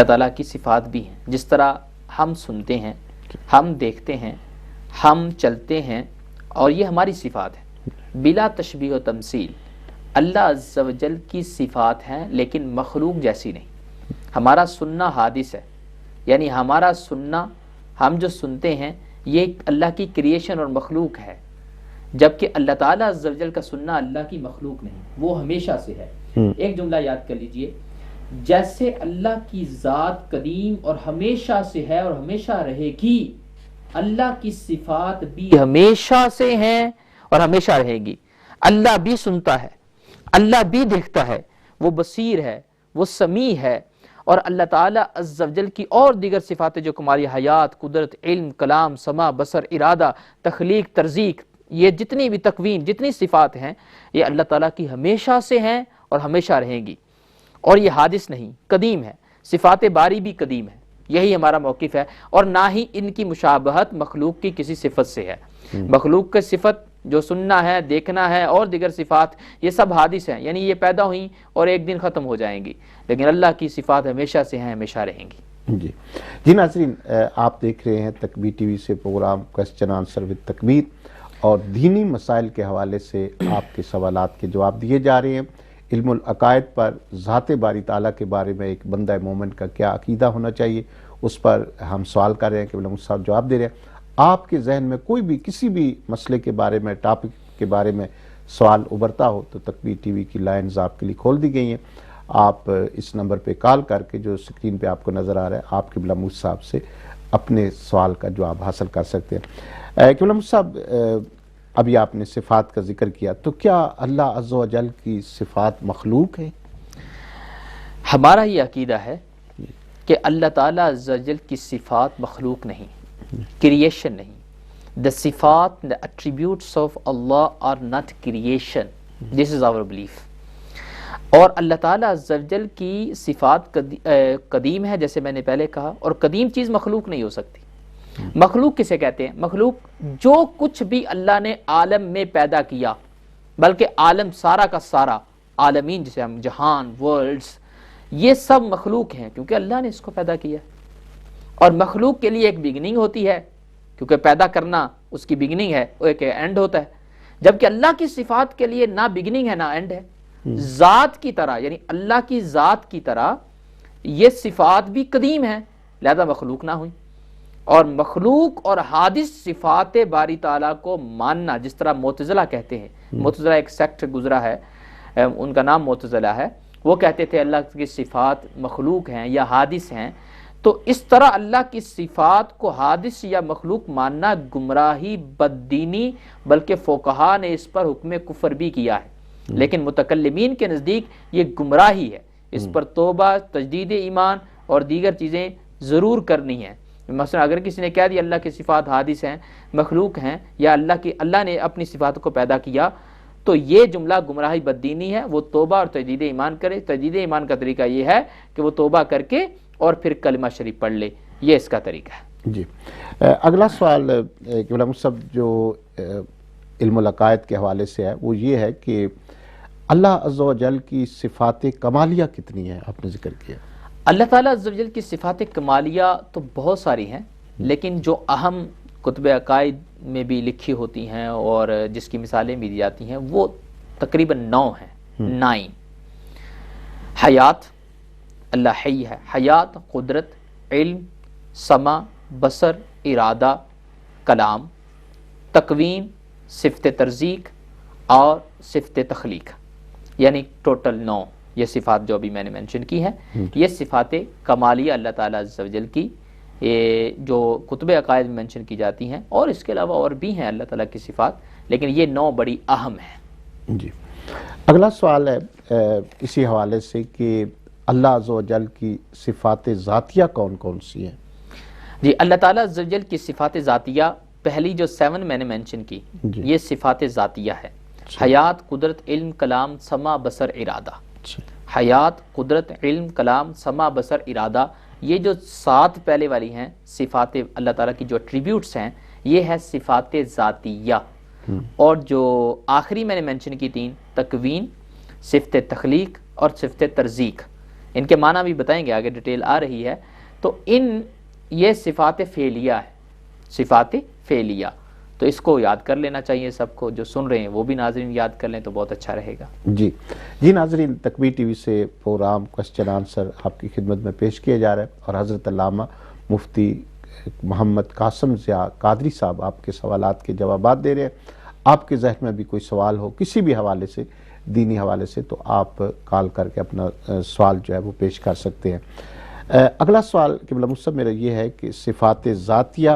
اللہ تعالیٰ کی صفات بھی ہیں. جس طرح ہم سنتے ہیں، ہم دیکھتے ہیں، ہم چلتے ہیں، اور یہ ہماری صفات ہے بلا تشبیہ و تمثیل. اللہ عز و جل کی صفات ہیں لیکن مخلوق جیسی نہیں. ہمارا سننا حادث ہے، یعنی ہمارا سننا، ہم جو سنتے ہیں یہ اللہ کی کریشن اور مخلوق ہے، جبکہ اللہ تعالیٰ عز و جل کا سننا اللہ کی مخلوق نہیں، وہ ہمیشہ سے ہے. ایک جملہ یاد کر لیجئے، جیسے اللہ کی ذات قدیم اور ہمیشہ سے ہے اور ہمیشہ رہے گی، اللہ کی صفات بھی ہمیشہ سے ہیں اور ہمیشہ رہے گی. اللہ بھی سنتا ہے، اللہ بھی دیکھتا ہے، وہ بصیر ہے، وہ سمیع ہے. اور اللہ تعالیٰ عز و جل کی اور دیگر صفات جو کمالی حیات، قدرت، علم، کلام، سماع، بصر، ارادہ، تخلیق، ترزیق، یہ جتنی بھی تکوین، جتنی صفات ہیں یہ اللہ تعالیٰ کی ہمیشہ سے ہیں اور ہمیشہ رہیں گی. اور یہ حادث نہیں، قدیم ہے. صفات باری بھی قدیم ہے. یہی ہمارا موقف ہے. اور نہ ہی ان کی مشابہت مخلوق کی کسی صفت سے ہے. مخلوق کی صفت جو سننا ہے، دیکھنا ہے اور دیگر صفات، یہ سب حادث ہیں، یعنی یہ پیدا ہوئیں اور ایک دن ختم ہو جائیں گی. لیکن اللہ کی صفات ہمیشہ سے ہیں، ہمیشہ رہیں گی. جی ناظرین، آپ دیکھ رہے ہیں تکبیر ٹی وی سے پروگرام کوسچن آنسر وتھ تکبیر، اور دینی مسائل کے حوالے سے آپ کے سوالات کے جواب دیے جا رہے ہیں. علم العقائد پر ذات باری تعالیٰ کے بارے میں ایک بندہ مومن کا کیا عقیدہ ہونا چاہیے، اس پر ہم سوال کر رہے ہیں کہ علم صاحب جواب دے رہے ہیں. آپ کے ذہن میں کوئی بھی کسی بھی مسئلے کے بارے میں، ٹاپک کے بارے میں سوال ابھرتا ہو تو تکبیر ٹی وی کی لائنز آپ کے لیے کھول دی گئی ہیں. آپ اس نمبر پہ کال کر کے جو سکرین پہ آپ کو نظر آ رہا ہے، آپ قبلہ محمود صاحب سے اپنے سوال کا جواب حاصل کر سکتے ہیں. قبلہ محمود صاحب، ابھی آپ نے صفات کا ذکر کیا، تو کیا اللہ عز و جل کی صفات مخلوق ہیں؟ ہمارا یہ عقیدہ ہے کہ اللہ تعالیٰ عز و جل کی صفات مخلوق نہیں، کریشن نہیں. The صفات, the attributes of Allah are not creation. This is our belief. اور اللہ تعالیٰ عز و جل کی صفات قدیم ہے، جیسے میں نے پہلے کہا، اور قدیم چیز مخلوق نہیں ہو سکتی. مخلوق کسے کہتے ہیں؟ مخلوق جو کچھ بھی اللہ نے عالم میں پیدا کیا، بلکہ عالم سارا کا سارا، عالمین جسے ہم جہان، ورلڈز، یہ سب مخلوق ہیں کیونکہ اللہ نے اس کو پیدا کیا. اور مخلوق کے لیے ایک بگننگ ہوتی ہے، کیونکہ پیدا کرنا اس کی بگننگ ہے، وہ ایک اینڈ ہوتا ہے. جبکہ اللہ کی صفات کے لیے نہ بگننگ ہے نہ اینڈ ہے. ذات کی طرح، یعنی اللہ کی ذات کی طرح یہ صفات بھی قدیم ہیں، لہذا مخلوق نہ ہوئی. اور مخلوق اور حادث صفات باری تعالیٰ کو ماننا، جس طرح معتزلہ کہتے ہیں، معتزلہ ایک سیکٹ گزرا ہے، ان کا نام معتزلہ ہے، وہ کہتے تھے اللہ کی صفات مخلوق ہیں یا حادث ہیں. تو اس طرح اللہ کی صفات کو حادث یا مخلوق ماننا گمراہی، بددینی، بلکہ فقہا نے اس پر حکم کفر بھی کیا ہے. لیکن متکلمین کے نزدیک یہ گمراہی ہے. اس پر توبہ، تجدید ایمان اور دیگر چیزیں ضرور کرنی ہیں. مثلا اگر کسی نے کہہ دیا اللہ کی صفات حادث ہیں، مخلوق ہیں، یا اللہ نے اپنی صفات کو پیدا کیا، تو یہ جملہ گمراہی، بددینی ہے. وہ توبہ اور تجدید ایمان کرے. تجدید ایمان کا طریقہ یہ ہے کہ وہ توبہ کر کے اور پھر کلمہ شریف پڑھ لے. یہ اس کا طریقہ ہے. جی، اگلا سوال قبلہ صاحب جو علم العقائد کے حوالے سے ہے، وہ یہ ہے کہ اللہ عز و جل کی صفات کمالیہ کتنی ہیں؟ آپ نے ذکر کیا. اللہ تعالیٰ عز و جل کی صفات کمالیہ تو بہت ساری ہیں، لیکن جو اہم کتب عقائد میں بھی لکھی ہوتی ہیں اور جس کی مثالیں بھی دی جاتی ہیں، وہ تقریباً 9 ہیں. 9. حیات، اللہ حی ہے. حیات، قدرت، علم، سمع، بصر، ارادہ، کلام، تکوین، صفت ترزیق اور صفت تخلیق، یعنی ٹوٹل 9 یہ صفات جو ابھی میں نے مینشن کی ہیں. یہ صفات کمالیہ اللہ تعالیٰ عز و جل کی جو کتب عقائد میں مینشن کی جاتی ہیں، اور اس کے علاوہ اور بھی ہیں اللہ تعالیٰ کی صفات، لیکن یہ 9 بڑی اہم ہیں. جی، اگلا سوال ہے اسی حوالے سے کہ اللہ عز و جل کی صفات ذاتیہ کون کون سی ہیں؟ جی، اللہ تعالیٰ عز و جل کی صفات ذاتیہ، پہلی جو 7 میں نے مینشن کی، یہ صفات ذاتیہ ہے. حیات، قدرت، علم، کلام، سمع، بصر، ارادہ. حیات، قدرت، علم، کلام، سمع، بصر، ارادہ، یہ جو 7 پہلے والی ہیں صفات اللہ تعالیٰ کی جو ایٹریبیوٹس ہیں، یہ ہے صفات ذاتیہ. اور جو آخری میں نے مینشن کی 3، تکوین، صفت تخلیق اور صفت ترزیق، ان کے معنی بھی بتائیں گے، آگے ڈیٹیل آ رہی ہے. تو یہ صفات فعلیہ ہے، صفات فعلیہ. تو اس کو یاد کر لینا چاہیے سب کو، جو سن رہے ہیں وہ بھی ناظرین یاد کر لیں تو بہت اچھا رہے گا. جی ناظرین، تکبیر ٹی وی سے پروگرام کوسچن آنسر آپ کی خدمت میں پیش کیا جا رہا ہے، اور حضرت علامہ مفتی محمد قاسم ضیاء قادری صاحب آپ کے سوالات کے جوابات دے رہے ہیں. آپ کے ذہن میں بھی کوئی سوال ہو کسی بھی حوالے سے، دینی حوالے سے، تو آپ کال کر کے اپنا سوال جو ہے وہ پیش کر سکتے ہیں. اگلا سوال قبلہ مصطفیٰ میرا یہ ہے کہ صفات ذاتیہ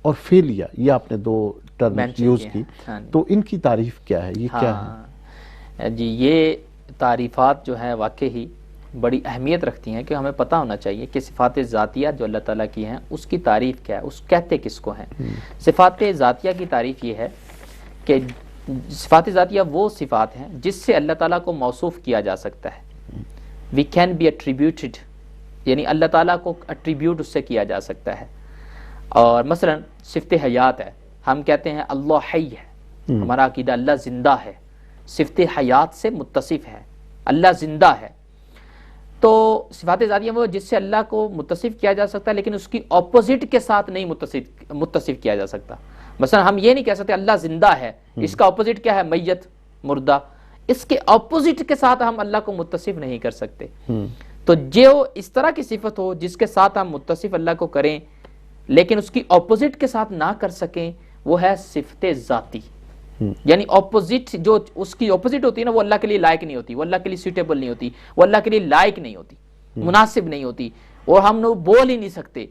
اور فعلیہ، یہ آپ نے دو ٹرم یوز کی، تو ان کی تعریف کیا ہے، یہ کیا ہے؟ جی یہ تعریفات جو ہیں واقعی بڑی اہمیت رکھتی ہیں کہ ہمیں پتہ ہونا چاہیے کہ صفات ذاتیہ جو اللہ تعالیٰ کی ہیں اس کی تعریف کیا ہے، اس کہتے کس کو ہیں. صفات ذاتیہ کی تعریف یہ ہے کہ صفات ذاتیہ وہ صفات ہیں جس سے اللہ تعالیٰ کو موصوف کیا جا سکتا ہے. وی کین بی ایٹریبیوٹڈ، یعنی اللہ تعالیٰ کو ایٹریبیوٹ اس سے کیا جا سکتا ہے. اور مثلا صفت حیات ہے، ہم کہتے ہیں اللہ حی ہے، ہمارا عقیدہ اللہ زندہ ہے، صفت حیات سے متصف ہے، اللہ زندہ ہے. تو صفات ذاتیہ وہ جس سے اللہ کو متصف کیا جا سکتا ہے، لیکن اس کی اپوزٹ کے ساتھ نہیں متصف کیا جا سکتا. مثلا ہم یہ نہیں کہہ سکتے اللہ زندہ ہے، اس کا اپوزٹ کیا ہے، میت، مردہ. اس کے اپوزٹ کے ساتھ ہم اللہ کو متصف نہیں کر سکتے. تو جو اس طرح کی صفت ہو جس کے ساتھ ہم متصف اللہ کو کریں لیکن اس کی اپوزٹ کے ساتھ نہ کر سکیں، وہ ہے صفت ذاتی. یعنی اپوزٹ، جو اس کی اپوزٹ ہوتی ہے نا، وہ اللہ کے لیے لائق نہیں ہوتی، وہ اللہ کے لیے سیوٹیبل نہیں ہوتی، وہ اللہ کے لیے لائق نہیں ہوتی، مناسب نہیں ہوتی، اور ہم نے بول ہی نہیں سکتے.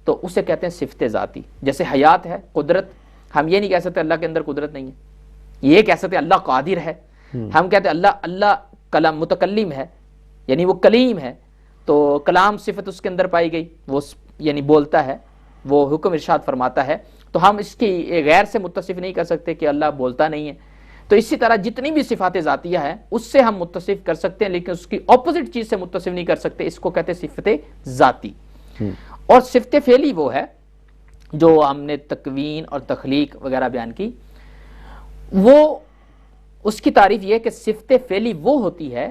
تو اسے کہتے ہیں صفت ذاتی. جیسے حیات ہے، قدرت، ہم یہ نہیں کہہ سکتے اللہ کے اندر قدرت نہیں ہے. یہ کہہ سکتے اللہ قادر ہے. ہم کہتے ہیں اللہ کلام متکلم ہے، یعنی وہ کلیم ہے، تو کلام صفت اس کے اندر پائی گئی، وہ یعنی بولتا ہے، وہ حکم ارشاد فرماتا ہے. تو ہم اس کی غیر سے متصف نہیں کر سکتے کہ اللہ بولتا نہیں ہے. تو اسی طرح جتنی بھی صفات ذاتیہ ہیں اس سے ہم متصف کر سکتے ہیں، لیکن اس کی اپوزٹ چیز سے متصف نہیں کر سکتے. اس کو کہتے ہیں صفت ذاتی. اور صفت فعلی وہ ہے جو ہم نے تکوین اور تخلیق وغیرہ بیان کی. وہ اس کی تعریف یہ ہے کہ صفت فعلی وہ ہوتی ہے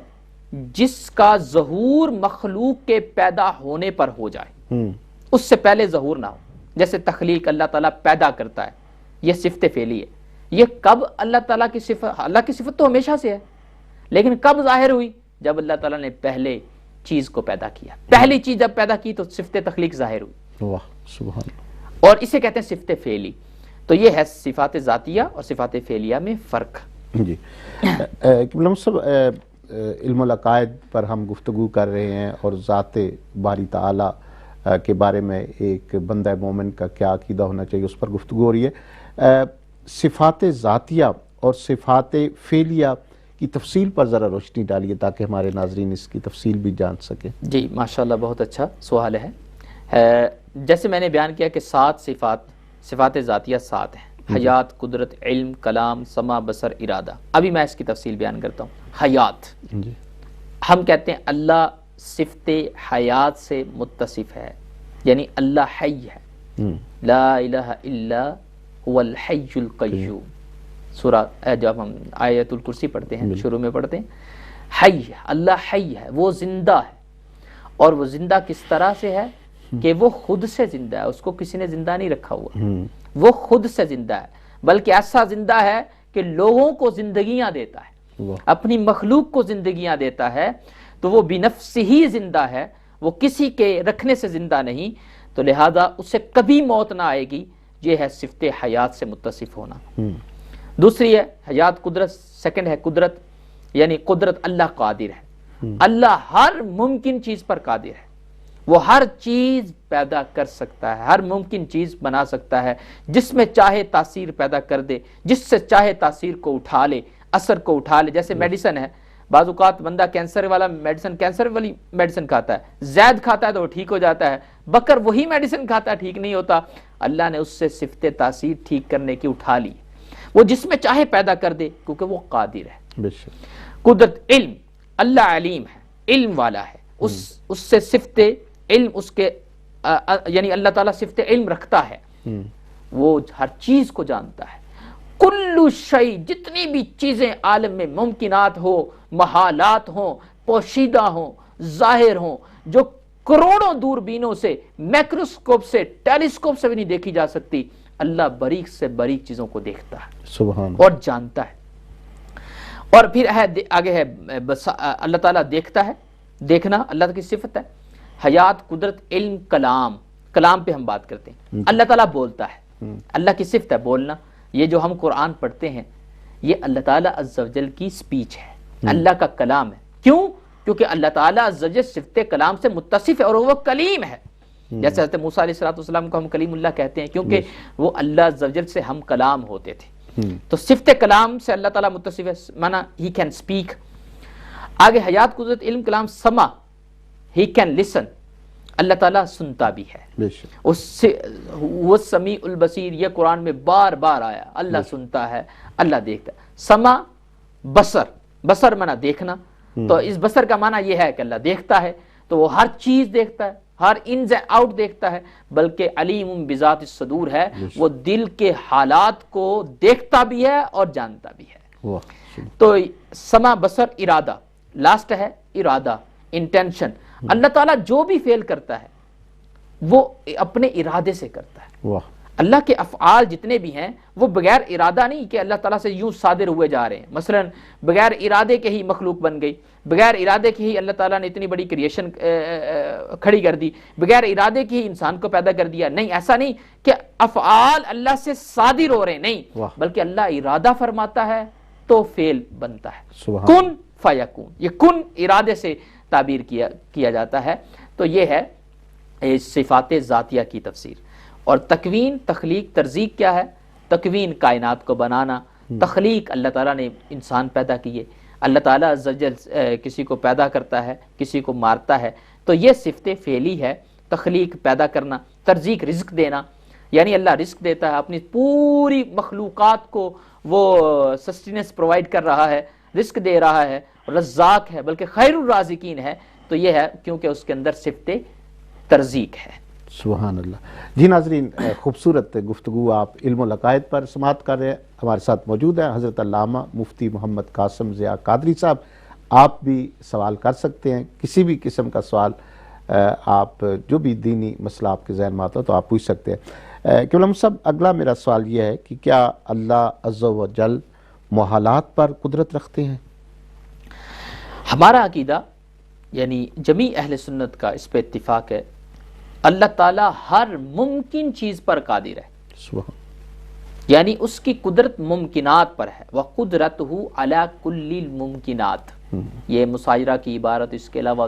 جس کا ظہور مخلوق کے پیدا ہونے پر ہو جائے، اس سے پہلے ظہور نہ ہو. جیسے تخلیق، اللہ تعالیٰ پیدا کرتا ہے، یہ صفت فعلی ہے. یہ کب اللہ تعالیٰ کی صفت، اللہ کی صفت تو ہمیشہ سے ہے، لیکن کب ظاہر ہوئی؟ جب اللہ تعالیٰ نے پہلے چیز کو پیدا کیا. پہلی چیز جب پیدا کی تو صفت تخلیق ظاہر ہوئی. واہ سبحان. اور اسے کہتے ہیں صفت فعلی. تو یہ ہے صفات ذاتیہ اور صفات فعلیہ میں فرق. جی قبلہ مصطفیٰ، علم العقائد پر ہم گفتگو کر رہے ہیں، اور ذات باری تعالیٰ کے بارے میں ایک بندہ مومن کا کیا عقیدہ ہونا چاہیے اس پر گفتگو ہو رہی ہے. صفات ذاتیہ اور صفات فعلیہ کی تفصیل پر ذرا روشنی ڈالیے تاکہ ہمارے ناظرین اس کی تفصیل بھی جان سکیں. جی ماشاءاللہ، بہت اچھا سوال ہے. جیسے میں نے بیان کیا کہ 7 صفات ذاتیہ 7 ہیں: حیات، قدرت، علم، کلام، سمع، بصر، ارادہ. ابھی میں اس کی تفصیل بیان کرتا ہوں. حیات، ہم کہتے ہیں اللہ صفت حیات سے متصف ہے، یعنی اللہ حی ہے. لا الہ الا هو الحی القیوم. سورہ جب ہم آیت الکرسی پڑھتے ہیں، شروع میں پڑھتے ہیں حی ہے، اللہ حی ہے، وہ زندہ ہے. اور وہ زندہ کس طرح سے ہے کہ وہ خود سے زندہ ہے، اس کو کسی نے زندہ نہیں رکھا ہوا، وہ خود سے زندہ ہے. بلکہ ایسا زندہ ہے کہ لوگوں کو زندگیاں دیتا ہے، اپنی مخلوق کو زندگیاں دیتا ہے. تو وہ بنفس ہی زندہ ہے، وہ کسی کے رکھنے سے زندہ نہیں. تو لہذا اسے کبھی موت نہ آئے گی. یہ ہے صفت حیات سے متصف ہونا. دوسری ہے حیات قدرت. سیکنڈ ہے قدرت، یعنی قدرت اللہ قادر ہے. اللہ ہر ممکن چیز پر قادر ہے، وہ ہر چیز پیدا کر سکتا ہے، ہر ممکن چیز بنا سکتا ہے. جس میں چاہے تاثیر پیدا کر دے، جس سے چاہے تاثیر کو اٹھا لے، اثر کو اٹھا لے. جیسے میڈیسن ہے، بعض اوقات بندہ کینسر والا میڈیسن، کینسر والی میڈیسن کھاتا ہے، زید کھاتا ہے تو وہ ٹھیک ہو جاتا ہے. بکر وہی میڈیسن کھاتا ہے، ٹھیک نہیں ہوتا. اللہ نے اس سے صفت تاثیر ٹھیک کرنے کی اٹھا لی. وہ جس میں چاہے پیدا کر دے کیونکہ وہ قادر ہے. قدرت، علم، اللہ علیم ہے، علم والا ہے. اس سے صفت علم اس کے یعنی اللہ تعالیٰ صفت علم رکھتا ہے، وہ ہر چیز کو جانتا ہے. کل شیء، جتنی بھی چیزیں عالم میں ممکنات ہو، محالات ہوں، پوشیدہ ہوں، ظاہر ہوں، جو کروڑوں دوربینوں سے، میکروسکوپ سے، ٹیلیسکوپ سے بھی نہیں دیکھی جا سکتی، اللہ باریک سے باریک چیزوں کو دیکھتا ہے سبحان اور جانتا ہے۔ اور پھر ہے آگے ہے اللہ تعالیٰ دیکھتا ہے، دیکھنا اللہ کی صفت ہے، حیات، قدرت، علم، کلام، کلام پہ ہم بات کرتے ہیں، اللہ تعالیٰ بولتا ہے، اللہ کی صفت ہے بولنا۔ یہ جو ہم قرآن پڑھتے ہیں یہ اللہ تعالیٰ عز و جل کی سپیچ ہے، اللہ کا کلام ہے۔ کیوں؟ کیونکہ اللہ تعالیٰ عز و جل صفت کلام سے متصف ہے اور وہ کلیم ہے۔ جیسے حضرت موسیٰ علیہ السلام کو ہم کلیم اللہ کہتے ہیں کیونکہ وہ اللہ عز و جل سے ہم کلام ہوتے تھے، تو صفت کلام سے اللہ تعالیٰ متصف ہے، مانا ہی کین سپیک۔ آگے حیات، قدرت، علم، کلام، سما، ہی کین لسن، اللہ تعالیٰ سنتا بھی ہے، اس سے وہ سمیع البصیر، یہ قرآن میں بار بار آیا، اللہ سنتا ہے، اللہ دیکھتا ہے۔ سما، بصر، بصر مانا دیکھنا، تو اس بصر کا معنی یہ ہے کہ اللہ دیکھتا ہے، تو وہ ہر چیز دیکھتا ہے، ہر انز آؤٹ دیکھتا ہے، بلکہ علیم بذات الصدور ہے، وہ دل کے حالات کو دیکھتا بھی ہے اور جانتا بھی ہے۔ تو سما، بصر، ارادہ، لاسٹ ہے ارادہ، انٹینشن۔ اللہ تعالیٰ جو بھی فعل کرتا ہے وہ اپنے ارادے سے کرتا ہے۔ اللہ کے افعال جتنے بھی ہیں وہ بغیر ارادہ نہیں کہ اللہ تعالیٰ سے یوں صادر ہوئے جا رہے ہیں، مثلا بغیر ارادے کے ہی مخلوق بن گئی، بغیر ارادے کے ہی اللہ تعالیٰ نے اتنی بڑی کریشن کھڑی کر دی، بغیر ارادے کے ہی انسان کو پیدا کر دیا، نہیں، ایسا نہیں کہ افعال اللہ سے صادر ہو رہے ہیں، نہیں، بلکہ اللہ ارادہ فرماتا ہے تو فعل بنتا ہے، کن فیکون، یہ کن ارادے سے تعبیر کیا جاتا ہے۔ تو یہ ہے صفات ذاتیہ کی تفسیر۔ اور تکوین، تخلیق، ترزیق کیا ہے؟ تکوین کائنات کو بنانا، تخلیق اللہ تعالیٰ نے انسان پیدا کیے، اللہ تعالیٰ عز و جل کسی کو پیدا کرتا ہے، کسی کو مارتا ہے، تو یہ صفت فعلی ہے، تخلیق پیدا کرنا، ترزیق رزق دینا، یعنی اللہ رزق دیتا ہے، اپنی پوری مخلوقات کو وہ سسٹیننس پرووائڈ کر رہا ہے، رزق دے رہا ہے، رزاق ہے، بلکہ خیر الرازقین ہے، تو یہ ہے کیونکہ اس کے اندر صفت ترزیق ہے۔ سبحان اللہ۔ جی ناظرین، خوبصورت گفتگو آپ علم و لقائد پر سماعت کر رہے ہیں۔ ہمارے ساتھ موجود ہیں حضرت علامہ مفتی محمد قاسم ضیاء قادری صاحب۔ آپ بھی سوال کر سکتے ہیں، کسی بھی قسم کا سوال، آپ جو بھی دینی مسئلہ آپ کے ذہن میں آتا ہے تو آپ پوچھ سکتے ہیں۔ کیونکہ صاحب، اگلا میرا سوال یہ ہے کہ کیا اللہ عز و جل محالات پر قدرت رکھتے ہیں؟ ہمارا عقیدہ یعنی جمیع اہل سنت کا اس پہ اتفاق ہے، اللہ تعالیٰ ہر ممکن چیز پر قادر ہے، یعنی اس کی قدرت ممکنات پر ہے، وَقُدْرَتُهُ عَلَى كُلِّ الْمُمْكِنَاتِ، یہ مصائرہ کی عبارت، اس کے علاوہ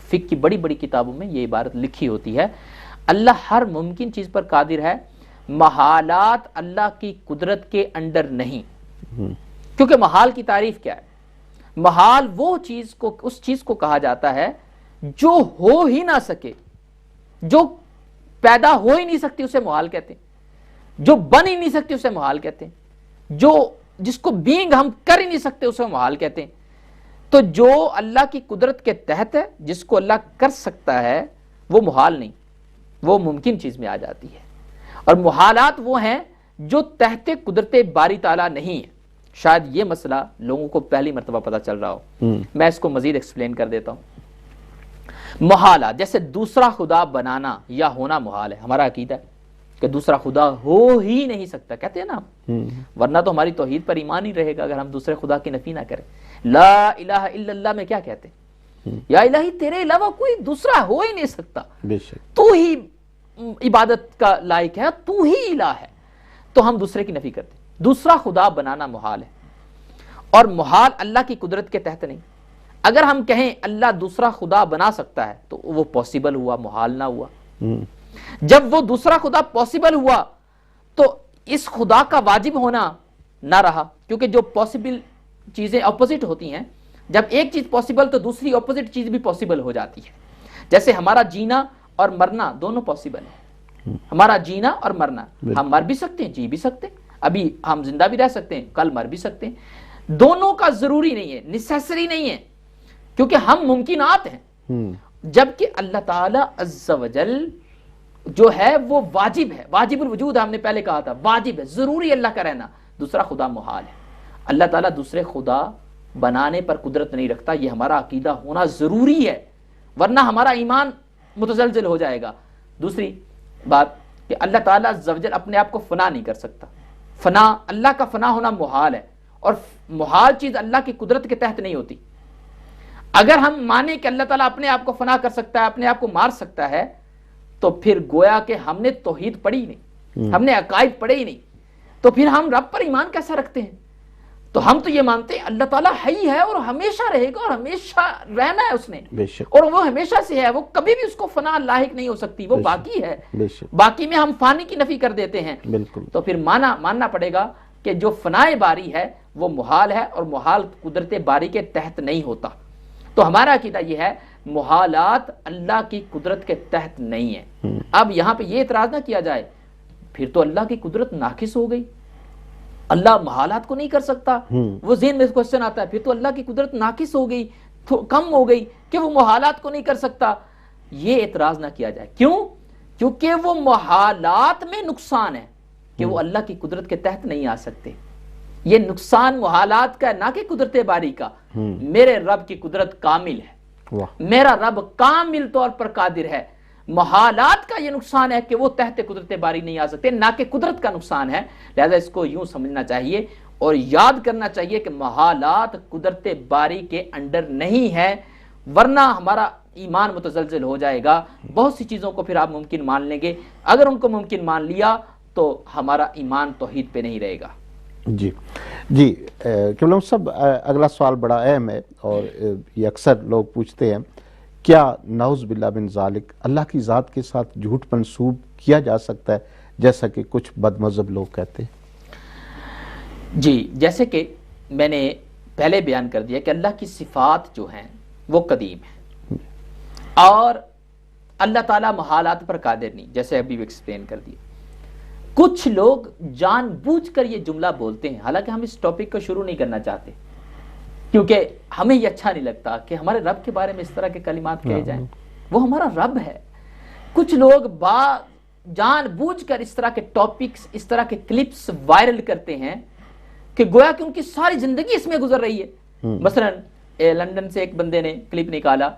فقہ کی بڑی بڑی کتابوں میں یہ عبارت لکھی ہوتی ہے، اللہ ہر ممکن چیز پر قادر ہے، محالات اللہ کی قدرت کے انڈر نہیں، کیونکہ محال کی تعریف کیا ہے؟ محال وہ چیز کو، اس چیز کو کہا جاتا ہے جو ہو ہی نہ سکے، جو پیدا ہو ہی نہیں سکتی اسے محال کہتے ہیں، جو بن ہی نہیں سکتی اسے محال کہتے ہیں، جس کو بینگ ہم کر ہی نہیں سکتے اسے محال کہتے ہیں۔ تو جو اللہ کی قدرت کے تحت ہے، جس کو اللہ کر سکتا ہے، وہ محال نہیں، وہ ممکن چیز میں آ جاتی ہے۔ اور محالات وہ ہیں جو تحت قدرت باری تعالیٰ نہیں ہے۔ شاید یہ مسئلہ لوگوں کو پہلی مرتبہ پتہ چل رہا ہو، میں اس کو مزید ایکسپلین کر دیتا ہوں۔ محالات جیسے دوسرا خدا بنانا یا ہونا محال ہے، ہمارا عقیدہ ہے کہ دوسرا خدا ہو ہی نہیں سکتا، کہتے ہیں نا ہم، ورنہ تو ہماری توحید پر ایمان ہی رہے گا اگر ہم دوسرے خدا کی نفی نہ کریں۔ لا الہ الا اللہ میں کیا کہتے ہیں؟ یا الہی تیرے علاوہ کوئی دوسرا ہو ہی نہیں سکتا، تو ہی عبادت کا لائق ہے، تو ہی الہ ہے، تو ہم دوسرے کی نفی کرتے ہیں۔ دوسرا خدا بنانا محال ہے، اور محال اللہ کی قدرت کے تحت نہیں۔ اگر ہم کہیں اللہ دوسرا خدا بنا سکتا ہے تو وہ پاسبل ہوا، محال نہ ہوا۔ جب وہ دوسرا خدا پاسبل ہوا تو اس خدا کا واجب ہونا نہ رہا، کیونکہ جو پاسبل چیزیں اپوزٹ ہوتی ہیں، جب ایک چیز پاسبل تو دوسری اپوزٹ چیز بھی پاسبل ہو جاتی ہے۔ جیسے ہمارا جینا اور مرنا دونوں پاسبل ہیں، ہمارا جینا اور مرنا، ہم مر بھی سکتے ہیں، جی بھی سکتے ہیں، ابھی ہم زندہ بھی رہ سکتے ہیں، کل مر بھی سکتے ہیں۔ دونوں کا ضروری نہیں ہے، نیسیسری نہیں ہے، کیونکہ ہم ممکنات ہیں، جبکہ اللہ تعالی عز و جل جو ہے وہ واجب ہے، واجب الوجود، ہم نے پہلے کہا تھا، واجب ہے، ضروری اللہ کا رہنا، دوسرا خدا محال ہے۔ اللہ تعالیٰ دوسرے خدا بنانے پر قدرت نہیں رکھتا، یہ ہمارا عقیدہ ہونا ضروری ہے، ورنہ ہمارا ایمان متزلزل ہو جائے گا۔ دوسری بات کہ اللہ تعالیٰ عز و جل اپنے آپ کو فنا نہیں کر سکتا، فنا اللہ کا فنا ہونا محال ہے، اور محال چیز اللہ کی قدرت کے تحت نہیں ہوتی۔ اگر ہم مانیں کہ اللہ تعالیٰ اپنے آپ کو فنا کر سکتا ہے، اپنے آپ کو مار سکتا ہے، تو پھر گویا کہ ہم نے توحید پڑھی ہی نہیں، ہم نے عقائد پڑھے ہی نہیں، تو پھر ہم رب پر ایمان کیسا رکھتے ہیں؟ تو ہم تو یہ مانتے ہیں اللہ تعالیٰ حی ہے اور ہمیشہ رہے گا، اور ہمیشہ رہنا ہے اس نے، اور وہ ہمیشہ سے ہے، وہ کبھی بھی اس کو فنا لاحق نہیں ہو سکتی، وہ باقی ہے۔ باقی میں ہم فانی کی نفی کر دیتے ہیں، تو پھر ماننا پڑے گا کہ جو فنائے باری ہے وہ محال ہے، اور محال قدرت باری کے تحت نہیں ہوتا۔ تو ہمارا عقیدہ یہ ہے محالات اللہ کی قدرت کے تحت نہیں ہیں۔ اب یہاں پہ یہ اعتراض نہ کیا جائے پھر تو اللہ کی قدرت ناقص ہو گئی، اللہ محالات کو نہیں کر سکتا۔ وہ ذہن میں کوسچن آتا ہے پھر تو اللہ کی قدرت ناقص ہو گئی، کم ہو گئی کہ وہ محالات کو نہیں کر سکتا۔ یہ اعتراض نہ کیا جائے، کیوں؟ کیونکہ وہ محالات میں نقصان ہے کہ وہ اللہ کی قدرت کے تحت نہیں آ سکتے۔ یہ نقصان محالات کا ہے، نہ کہ قدرت باری کا۔ میرے رب کی قدرت کامل ہے، میرا رب کامل طور پر قادر ہے۔ محالات کا یہ نقصان ہے کہ وہ تحت قدرت باری نہیں آ سکتے، نہ کہ قدرت کا نقصان ہے۔ لہذا اس کو یوں سمجھنا چاہیے اور یاد کرنا چاہیے کہ محالات قدرت باری کے انڈر نہیں ہے، ورنہ ہمارا ایمان متزلزل ہو جائے گا۔ بہت سی چیزوں کو پھر آپ ممکن مان لیں گے، اگر ان کو ممکن مان لیا تو ہمارا ایمان توحید پہ نہیں رہے گا۔ جی قبلہ صاحب، اگلا سوال بڑا اہم ہے اور یہ اکثر لوگ پوچھتے ہیں، کیا نعوذ باللہ من ذالک اللہ کی ذات کے ساتھ جھوٹ منسوب کیا جا سکتا ہے جیسا کہ کچھ بد مذہب لوگ کہتے ہیں؟ جی، جیسے کہ میں نے پہلے بیان کر دیا کہ اللہ کی صفات جو ہیں وہ قدیم ہیں، اور اللہ تعالیٰ محالات پر قادر نہیں، جیسے ابھی ایکسپلین کر دیا۔ کچھ لوگ جان بوجھ کر یہ جملہ بولتے ہیں، حالانکہ ہم اس ٹاپک کو شروع نہیں کرنا چاہتے کیونکہ ہمیں یہ اچھا نہیں لگتا کہ ہمارے رب کے بارے میں اس طرح کے کلمات کہے جائیں، وہ ہمارا رب ہے۔ کچھ لوگ جان بوجھ کر اس طرح کے ٹاپکس، اس طرح کے کلپس وائرل کرتے ہیں کہ گویا کہ ان کی ساری زندگی اس میں گزر رہی ہے۔ مثلا لندن سے ایک بندے نے کلپ نکالا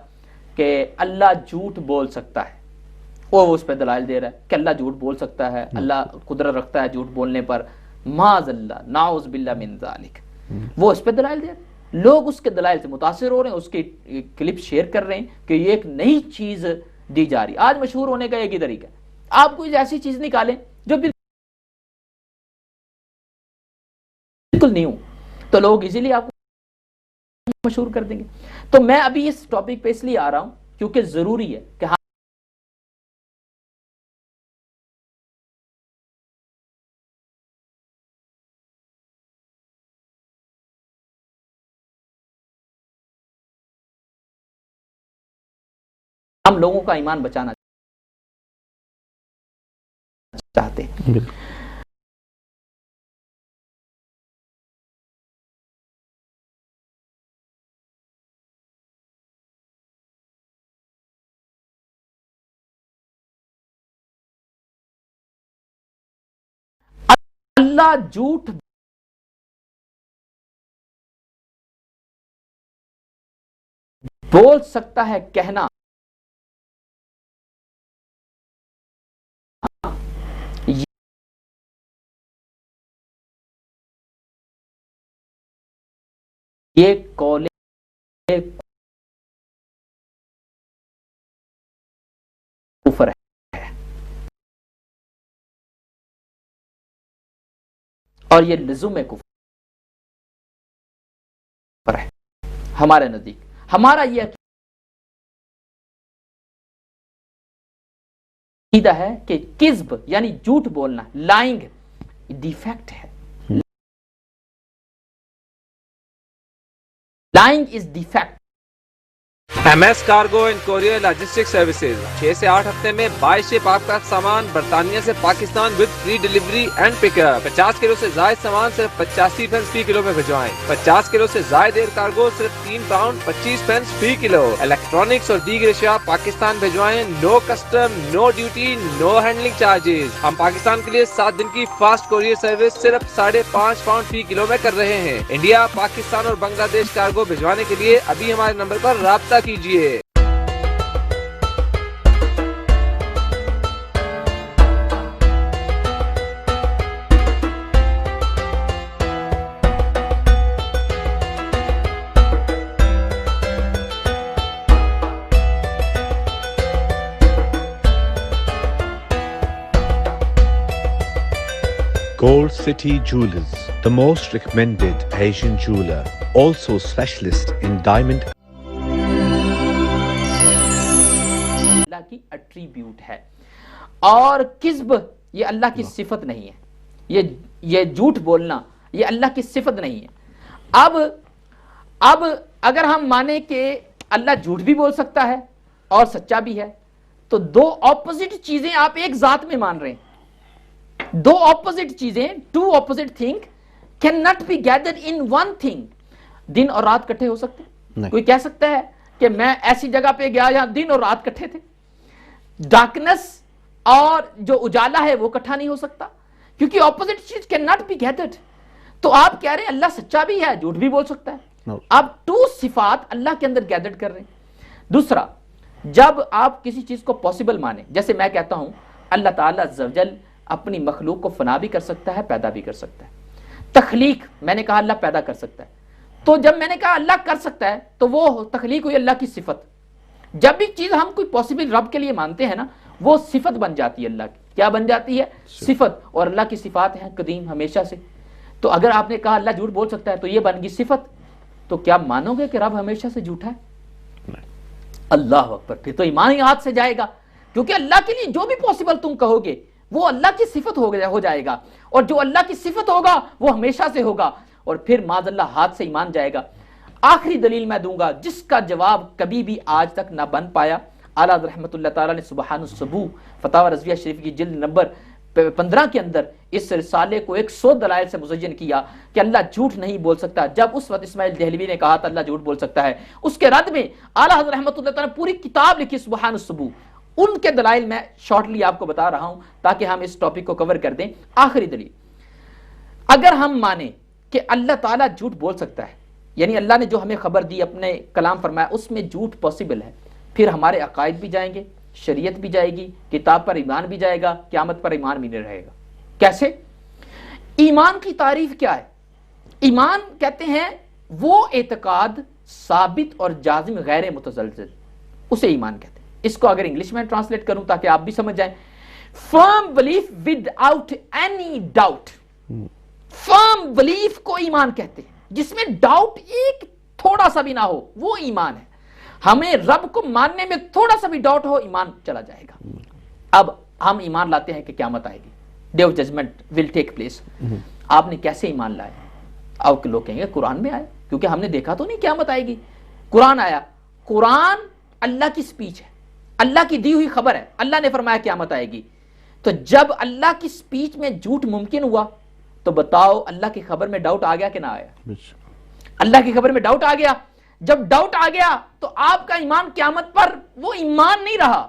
کہ اللہ جھوٹ بول سکتا ہے، وہ اس پہ دلائل دے رہا ہے کہ اللہ جھوٹ بول سکتا ہے، اللہ قدرت رکھتا ہے جھوٹ بولنے پر، معاذ اللہ نعوذ باللہ من ذالک، وہ اس پہ دلائل دے رہے ہیں۔ لوگ اس کے دلائل سے متاثر ہو رہے ہیں، اس کی کلپ شیئر کر رہے ہیں کہ یہ ایک نئی چیز دی جا رہی ہے۔ آج مشہور ہونے کا ایک ہی طریقہ ہے، آپ کوئی ایسی چیز نکالیں جو بالکل نہیں ہو تو لوگ ایزیلی آپ کو مشہور کر دیں گے۔ تو میں ابھی اس ٹاپک پہ اس لیے آ رہا ہوں کیونکہ ضروری ہے کہ ہم لوگوں کا ایمان بچانا چاہتے ہیں۔ اللہ جھوٹ بول سکتا ہے کہنا یہ قول کفر ہے، اور یہ لزوم کفر ہے ہمارے نزدیک۔ ہمارا یہ عقیدہ ہے کہ کذب یعنی جھوٹ بولنا، لائنگ ڈیفیکٹ ہے، lying is defect۔ M S cargo and courier logistic services 6 سے 8 ہفتے میں 22 شپ آپ کا سامان برطانیہ سے Pakistan with free delivery and pick up. 50 کلو سے زائد سامان صرف 85 پینس فی کلو میں بھجوائیں۔ 50 کلو سے زائد ایئر کارگو صرف 3 پاؤنڈ 25 پینس فی کلو۔ الیکٹرانکس اور دیگر اشیاء پاکستان بھجوائیں، نو کسٹم، نو ڈیوٹی، نو ہینڈلنگ چارجز۔ ہم پاکستان کے لیے 7 دن کی فاسٹ کوریئر سروس صرف 5.5 پاؤنڈ فی کلو میں کر رہے ہیں۔ انڈیا، پاکستان اور بنگلہ دیش کارگو بھجوانے کے لیے ابھی ہمارے نمبر پر رابطہ کیجیے۔ Gold City Jewelers, the most recommended Asian jeweler, also specialist in diamond. اللہ کی ایٹریبیوٹ ہے، اور کذب یہ اللہ کی صفت نہیں ہے، یہ جھوٹ بولنا یہ اللہ کی صفت نہیں ہے۔ اب اگر ہم مانیں کہ اللہ جھوٹ بھی بول سکتا ہے اور سچا بھی ہے، تو دو اپوزٹ چیزیں آپ ایک ذات میں مان رہے ہیں۔ دو اپوزٹ چیزیں، two opposite thing cannot be gathered in one thing. دن اور رات کٹھے ہو سکتے ہیں؟ کوئی کہہ سکتا ہے کہ میں ایسی جگہ پہ گیا جہاں دن اور رات کٹھے تھے؟ ڈارکنس اور جو اجالا ہے وہ کٹھا نہیں ہو سکتا، کیونکہ اپوزٹ چیز کین ناٹ بی گیدرڈ۔ تو آپ کہہ رہے ہیں اللہ سچا بھی ہے، جھوٹ بھی بول سکتا ہے۔ آپ ٹو صفات اللہ کے اندر گیدرڈ کر رہے ہیں۔ دوسرا، جب آپ کسی چیز کو پاسبل مانیں، جیسے میں کہتا ہوں اللہ تعالیٰ عز و جل اپنی مخلوق کو فنا بھی کر سکتا ہے، پیدا بھی کر سکتا ہے۔ تخلیق، میں نے کہا اللہ پیدا کر سکتا ہے، تو جب میں نے کہا اللہ کر سکتا ہے تو وہ تخلیق ہوئی اللہ کی صفت۔ جب بھی چیز ہم کوئی پاسبل رب کے لیے مانتے ہیں نا، وہ صفت بن جاتی ہے اللہ کی۔ کیا بن جاتی ہے؟ صفت۔ اور اللہ کی صفات ہیں قدیم ہمیشہ سے۔ تو اگر آپ نے کہا اللہ جھوٹ بول سکتا ہے تو یہ بن گئی صفت، تو کیا مانو گے کہ رب ہمیشہ سے جھوٹا ہے؟ اللہ اکبر، پھر تو ایمان ہی ہاتھ سے جائے گا، کیونکہ اللہ کے لیے جو بھی پاسبل تم کہو گے وہ اللہ کی صفت ہو جائے گا، اور جو اللہ کی صفت ہوگا وہ ہمیشہ سے ہوگا، اور پھر معاذ اللہ ہاتھ سے ایمان جائے گا۔ آخری دلیل میں دوں گا جس کا جواب کبھی بھی آج تک نہ بن پایا۔ اعلیٰ حضرت رحمۃ اللہ تعالیٰ نے سبحان الصبو فتاوی رضویہ شریف کی جلد نمبر 15 کے اندر اس رسالے کو 100 دلائل سے مزین کیا کہ اللہ جھوٹ نہیں بول سکتا۔ جب اس وقت اسماعیل دہلوی نے کہا تھا اللہ جھوٹ بول سکتا ہے، اس کے رد میں اعلیٰ حضرت رحمۃ اللہ تعالیٰ نے پوری کتاب لکھی سبحان الصبو۔ ان کے دلائل میں شارٹلی آپ کو بتا رہا ہوں تاکہ ہم اس ٹاپک کو کور کر دیں۔ آخری دلیل، اگر ہم مانیں کہ اللہ تعالیٰ جھوٹ بول سکتا ہے، یعنی اللہ نے جو ہمیں خبر دی، اپنے کلام فرمایا، اس میں جھوٹ پاسبل ہے، پھر ہمارے عقائد بھی جائیں گے، شریعت بھی جائے گی، کتاب پر ایمان بھی جائے گا، قیامت پر ایمان بھی نہیں رہے گا۔ کیسے؟ ایمان کی تعریف کیا ہے؟ ایمان کہتے ہیں وہ اعتقاد ثابت اور جازم غیر متزلزل، اسے ایمان کہتے ہیں۔ اس کو اگر انگلش میں ٹرانسلیٹ کروں تاکہ آپ بھی سمجھ جائیں، firm belief with out any doubt. Firm belief کو ایمان کہتے ہیں، جس میں ڈاؤٹ ایک تھوڑا سا بھی نہ ہو، وہ ایمان ہے۔ ہمیں رب کو ماننے میں تھوڑا سا بھی ڈاؤٹ ہو، ایمان چلا جائے گا۔ اب ہم ایمان لاتے ہیں کہ قیامت آئے گی، day of judgment will take place. آپ نے کیسے ایمان لائے؟ اب لوگ کہیں گے قرآن میں آئے، کیونکہ ہم نے دیکھا تو نہیں قیامت آئے گی۔ قرآن آیا، قرآن اللہ کی سپیچ ہے، اللہ کی دی ہوئی خبر ہے، اللہ نے فرمایا قیامت آئے گی۔ تو جب اللہ کی سپیچ میں جھوٹ ممکن ہوا تو بتاؤ اللہ کی خبر میں ڈاؤٹ آ گیا کہ نہ آیا؟ اللہ کی خبر میں ڈاؤٹ آ گیا۔ جب ڈاؤٹ آ گیا تو آپ کا ایمان قیامت پر وہ ایمان نہیں رہا،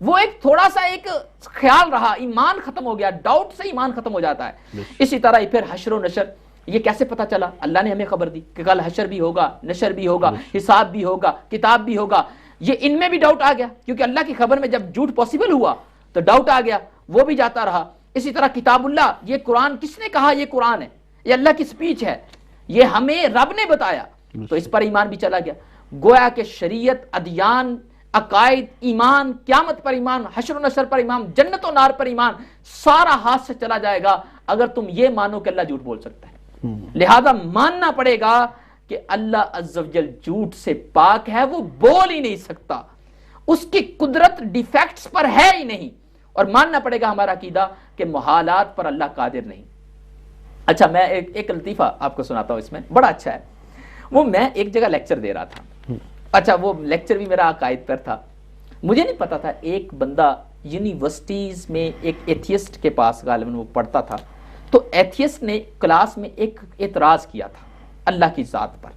وہ ایک تھوڑا سا ایک خیال رہا، ایمان ختم ہو گیا۔ ڈاؤٹ سے ایمان ختم ہو جاتا ہے۔ اسی طرح پھر حشر و نشر، یہ کیسے پتا چلا؟ اللہ نے ہمیں خبر دی کہ کل حشر بھی ہوگا، نشر بھی ہوگا، حساب بھی ہوگا، کتاب بھی ہوگا۔ یہ ان میں بھی ڈاؤٹ آ گیا، کیونکہ اللہ کی خبر میں جب جھوٹ پاسبل ہوا تو ڈاؤٹ آ گیا، وہ بھی جاتا رہا۔ اسی طرح کتاب اللہ، یہ قرآن کس نے کہا یہ قرآن ہے، یہ اللہ کی سپیچ ہے، یہ ہمیں رب نے بتایا، تو اس پر ایمان بھی چلا گیا۔ گویا کہ شریعت، ادیان، عقائد، ایمان، قیامت پر ایمان، حشر و نشر پر ایمان، جنت و نار پر ایمان، سارا ہاتھ سے چلا جائے گا اگر تم یہ مانو کہ اللہ جھوٹ بول سکتا ہے۔ لہذا ماننا پڑے گا کہ اللہ عز و جل جھوٹ سے پاک ہے، وہ بول ہی نہیں سکتا، اس کی قدرت ڈیفیکٹس پر ہے ہی نہیں، اور ماننا پڑے گا ہمارا عقیدہ کہ محالات پر اللہ قادر نہیں۔ اچھا، میں ایک لطیفہ آپ کو سناتا ہوں، اس میں بڑا اچھا ہے۔ وہ میں ایک جگہ لیکچر دے رہا تھا، اچھا وہ لیکچر بھی میرا عقائد پر تھا۔ مجھے نہیں پتا تھا، ایک بندہ یونیورسٹیز میں ایک ایتھیسٹ کے پاس غالباً وہ پڑھتا تھا، تو ایتھیسٹ نے کلاس میں ایک اعتراض کیا تھا اللہ کی ذات پر،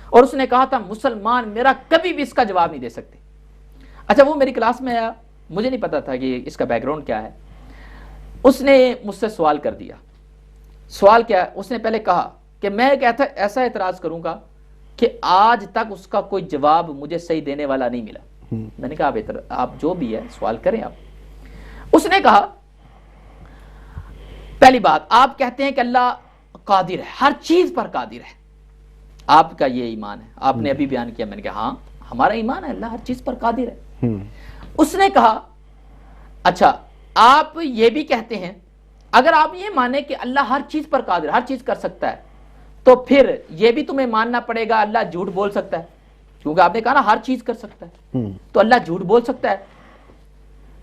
اور اس نے کہا تھا مسلمان میرا کبھی بھی اس کا جواب نہیں دے سکتے۔ اچھا وہ میری کلاس میں آیا، مجھے نہیں پتا تھا کہ اس کا بیک گراؤنڈ کیا ہے۔ اس نے مجھ سے سوال کر دیا۔ سوال کیا؟ اس نے پہلے کہا کہ میں ایسا اعتراض کروں گا کہ آج تک اس کا کوئی جواب مجھے صحیح دینے والا نہیں ملا۔ میں نے کہا آپ جو بھی ہے سوال کریں آپ۔ اس نے کہا پہلی بات آپ کہتے ہیں کہ اللہ قادر ہے، ہر چیز پر قادر ہے، آپ کا یہ ایمان ہے، آپ نے ابھی بیان کیا۔ میں نے کہا ہاں ہمارا ایمان ہے، اللہ ہر چیز پر قادر ہے۔ اس نے کہا اچھا آپ یہ بھی کہتے ہیں اگر آپ یہ مانیں کہ اللہ ہر چیز پر قادر، ہر چیز کر سکتا ہے، تو پھر یہ بھی تمہیں ماننا پڑے گا اللہ جھوٹ بول سکتا ہے، کیونکہ آپ نے کہا نا ہر چیز کر سکتا ہے، تو اللہ جھوٹ بول سکتا ہے.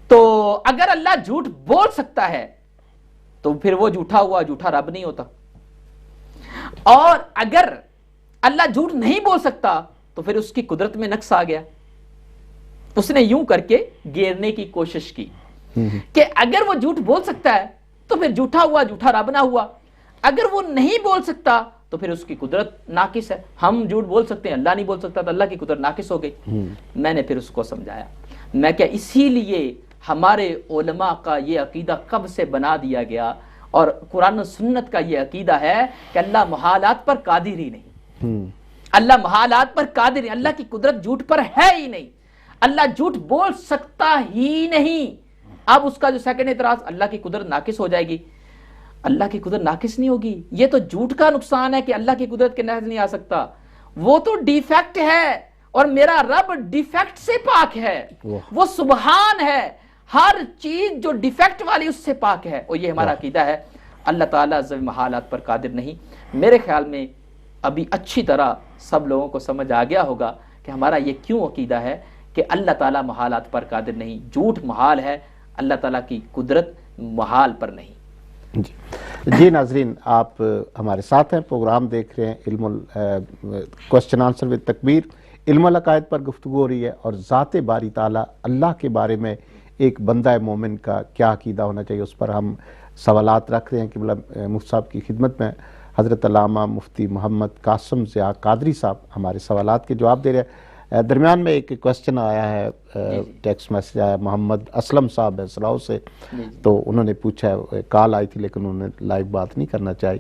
تو اگر اللہ جھوٹ بول سکتا ہے تو پھر وہ جھوٹا ہوا، جھوٹا رب نہیں ہوتا. اور اگر اللہ جھوٹ نہیں بول سکتا تو پھر اس کی قدرت میں نقص آ گیا. اس نے یوں کر کے گھیرنے کی کوشش کی کہ اگر وہ جھوٹ بول سکتا ہے تو پھر جھوٹا ہوا، جھوٹا رب نہ ہوا. اگر وہ نہیں بول سکتا تو پھر اس کی قدرت ناقص ہے. ہم جھوٹ بول سکتے ہیں، اللہ نہیں بول سکتا، تو اللہ کی قدرت ناقص ہو گئی. میں نے پھر اس کو سمجھایا، میں کیا اسی لیے ہمارے علماء کا یہ عقیدہ کب سے بنا دیا گیا، اور قرآن و سنت کا یہ عقیدہ ہے کہ اللہ محالات پر قادر ہی نہیں. اللہ محالات پر قادر نہیں، اللہ کی قدرت جھوٹ پر ہے ہی نہیں، اللہ جھوٹ بول سکتا ہی نہیں. اب اس کا جو سیکنڈ اعتراض، اللہ کی قدرت ناقص ہو جائے گی. اللہ کی قدرت ناقص نہیں ہوگی، یہ تو جھوٹ کا نقصان ہے کہ اللہ کی قدرت کے نحو نہیں آ سکتا، وہ تو ڈیفیکٹ ہے، اور میرا رب ڈیفیکٹ سے پاک ہے، وہ سبحان ہے، ہر چیز جو ڈیفیکٹ والی اس سے پاک ہے. اور یہ ہمارا عقیدہ ہے. اللہ تعالیٰ محالات پر قادر نہیں. میرے خیال میں ابھی اچھی طرح سب لوگوں کو سمجھ آ گیا ہوگا کہ ہمارا یہ کیوں عقیدہ ہے کہ اللہ تعالیٰ محالات پر قادر نہیں. جھوٹ محال ہے، اللہ تعالیٰ کی قدرت محال پر نہیں. جی ناظرین، آپ ہمارے ساتھ ہیں، پروگرام دیکھ رہے ہیں کوسچن آنسر ود تکبیر. علم العقائد پر گفتگو ہو رہی ہے، اور ذات باری تعالیٰ اللہ کے بارے میں ایک بندہ مومن کا کیا عقیدہ ہونا چاہیے، اس پر ہم سوالات رکھ رہے ہیں. کہ مفتی صاحب کی خدمت میں حضرت علامہ مفتی محمد قاسم ضیاء قادری صاحب ہمارے سوالات کے جواب دے رہے ہیں. درمیان میں ایک کوسچن آیا ہے، ٹیکسٹ میسیج آیا محمد اسلم صاحب ہے سلاؤ سے، تو انہوں نے پوچھا ہے، کال آئی تھی لیکن انہوں نے لائیو بات نہیں کرنا چاہی.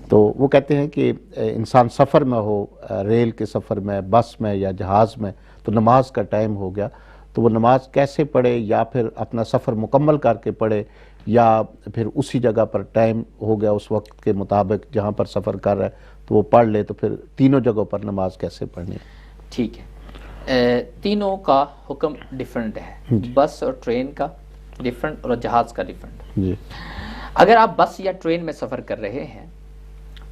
تو وہ کہتے ہیں کہ انسان سفر میں ہو، ریل کے سفر میں، بس میں یا جہاز میں، تو نماز کا ٹائم ہو گیا، تو وہ نماز کیسے پڑھے، یا پھر اپنا سفر مکمل کر کے پڑھے، یا پھر اسی جگہ پر ٹائم ہو گیا اس وقت کے مطابق جہاں پر سفر کر رہا ہے تو وہ پڑھ لے. تو پھر تینوں جگہوں پر نماز کیسے پڑھنی ہے؟ ٹھیک ہے، تینوں کا حکم ڈیفرنٹ ہے. بس اور ٹرین کا ڈیفرنٹ اور جہاز کا ڈیفرنٹ. اگر آپ بس یا ٹرین میں سفر کر رہے ہیں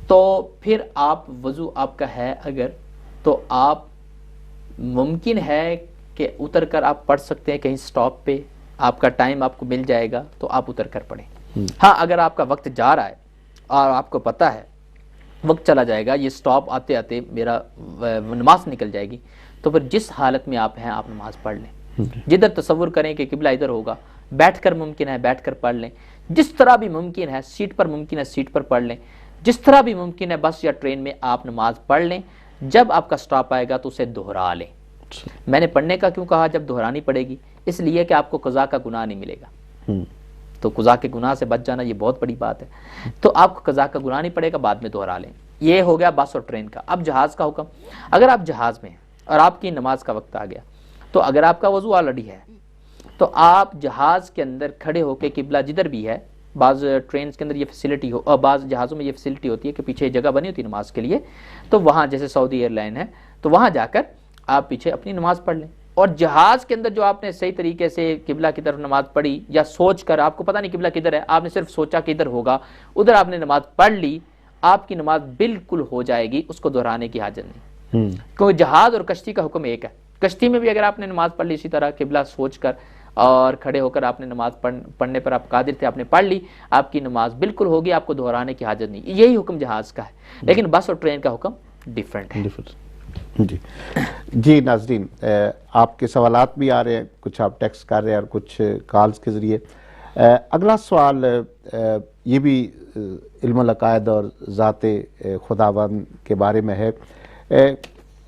تو پھر آپ وضو آپ کا ہے اگر، تو آپ ممکن ہے کہ اتر کر آپ پڑھ سکتے ہیں کہیں سٹاپ پہ، آپ کا ٹائم آپ کو مل جائے گا تو آپ اتر کر پڑھیں. ہاں اگر آپ کا وقت جا رہا ہے اور آپ کو پتہ ہے وقت چلا جائے گا، یہ سٹاپ آتے آتے میرا نماز نکل جائے گی، تو پھر جس حالت میں آپ ہیں آپ نماز پڑھ لیں. جدھر تصور کریں کہ قبلہ ادھر ہوگا، بیٹھ کر ممکن ہے بیٹھ کر پڑھ لیں، جس طرح بھی ممکن ہے سیٹ پر ممکن ہے سیٹ پر پڑھ لیں، جس طرح بھی ممکن ہے بس یا ٹرین میں آپ نماز پڑھ لیں. جب آپ کا سٹاپ آئے گا تو اسے دہرا لیں. میں نے پڑھنے کا کیوں کہا جب دہرانی پڑے گی؟ اس لیے کہ آپ کو قضا کا گناہ نہیں ملے گا. تو قضا کے گناہ سے بچ جانا یہ بہت بڑی بات ہے. تو آپ کو قضا کا گناہ نہیں پڑے گا، بعد میں دہرا لیں. یہ ہو گیا بس اور ٹرین کا. اب جہاز کا حکم، اگر آپ جہاز میں ہیں اور آپ کی نماز کا وقت آ گیا، تو اگر آپ کا وضو آلریڈی ہے تو آپ جہاز کے اندر کھڑے ہو کے قبلہ جدھر بھی ہے، بعض ٹرینز کے اندر یہ فیسلٹی ہو اور بعض جہازوں میں یہ فیسلٹی ہوتی ہے کہ پیچھے جگہ بنی ہوتی ہے نماز کے لیے، تو وہاں جیسے سعودی ایئر لائن ہے تو وہاں جا کر آپ پیچھے اپنی نماز پڑھ لیں. اور جہاز کے اندر جو آپ نے صحیح طریقے سے قبلہ کی طرف نماز پڑھی، یا سوچ کر، آپ کو پتہ نہیں قبلہ کدھر ہے، آپ نے صرف سوچا کہ ادھر ہوگا، ادھر آپ نے نماز پڑھ لی، آپ کی نماز بالکل ہو جائے گی، اس کو دہرانے کی حاجت نہیں. کیونکہ جہاز اور کشتی کا حکم ایک ہے. کشتی میں بھی اگر آپ نے نماز پڑھ لی اسی طرح قبلہ سوچ کر اور کھڑے ہو کر آپ نے نماز پڑھنے پر آپ قادر تھے، آپ نے پڑھ لی، آپ کی نماز بالکل ہوگی، آپ کو دہرانے کی حاجت نہیں. یہی حکم جہاز کا ہے. لیکن بس اور ٹرین کا حکم ڈیفرنٹ ہے. جی ناظرین، آپ کے سوالات بھی آ رہے ہیں، کچھ آپ ٹیکسٹ کر رہے ہیں اور کچھ کالز کے ذریعے. اگلا سوال یہ بھی علم العقائد اور ذات خداوند کے بارے میں ہے.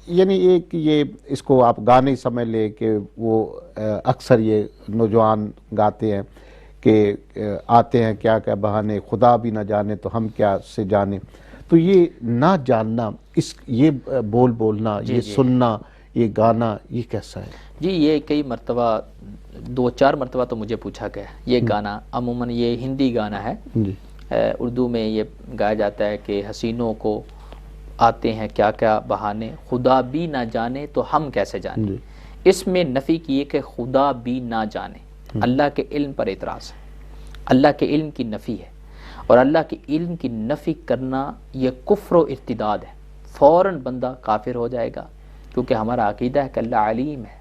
یعنی ایک یہ اس کو آپ گانے سمجھ لیں کہ وہ اکثر یہ نوجوان گاتے ہیں کہ آتے ہیں کیا کیا بہانے، خدا بھی نہ جانے تو ہم کیا سے جانے. تو یہ نہ جاننا، یہ بولنا، یہ سننا، یہ گانا، یہ کیسا ہے؟ جی یہ کئی مرتبہ 2-4 مرتبہ تو مجھے پوچھا گیا. یہ گانا عموماً یہ ہندی گانا ہے. اردو میں یہ گایا جاتا ہے کہ حسینوں کو آتے ہیں کیا کیا بہانے، خدا بھی نہ جانے تو ہم کیسے جانے. اس میں نفی کی ہے کہ خدا بھی نہ جانے، اللہ کے علم پر اعتراض ہے، اللہ کے علم کی نفی ہے. اور اللہ کے علم کی نفی کرنا یہ کفر و ارتداد ہے، فوراً بندہ کافر ہو جائے گا، کیونکہ ہمارا عقیدہ ہے کہ اللہ علیم ہے،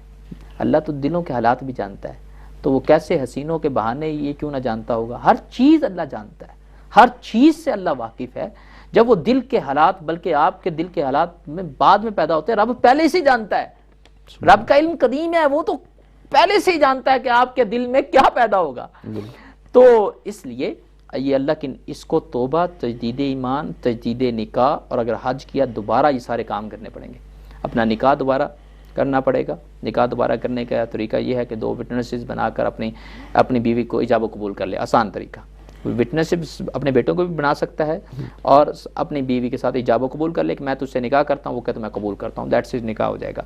اللہ تو دلوں کے حالات بھی جانتا ہے، تو وہ کیسے حسینوں کے بہانے یہ کیوں نہ جانتا ہوگا؟ ہر چیز اللہ جانتا ہے، ہر چیز سے اللہ واقف ہے۔ جب وہ دل کے حالات، بلکہ آپ کے دل کے حالات میں بعد میں پیدا ہوتے ہیں، رب پہلے سے جانتا ہے، رب کا علم قدیم ہے، وہ تو پہلے سے ہی جانتا ہے کہ آپ کے دل میں کیا پیدا ہوگا۔ تو اس لیے یہ اللہ کی، اس کو توبہ، تجدید ایمان، تجدید نکاح، اور اگر حج کیا دوبارہ یہ سارے کام کرنے پڑیں گے۔ اپنا نکاح دوبارہ کرنا پڑے گا۔ نکاح دوبارہ کرنے کا طریقہ یہ ہے کہ 2 وٹنسز بنا کر اپنی بیوی کو ایجاب و قبول کر لے، آسان طریقہ۔ وٹنسز اپنے بیٹوں کو بھی بنا سکتا ہے اور اپنی بیوی کے ساتھ ایجاب و قبول کر لے کہ میں تجھ سے نکاح کرتا ہوں، وہ کہتا میں قبول کرتا ہوں، دیٹس نکاح ہو جائے گا۔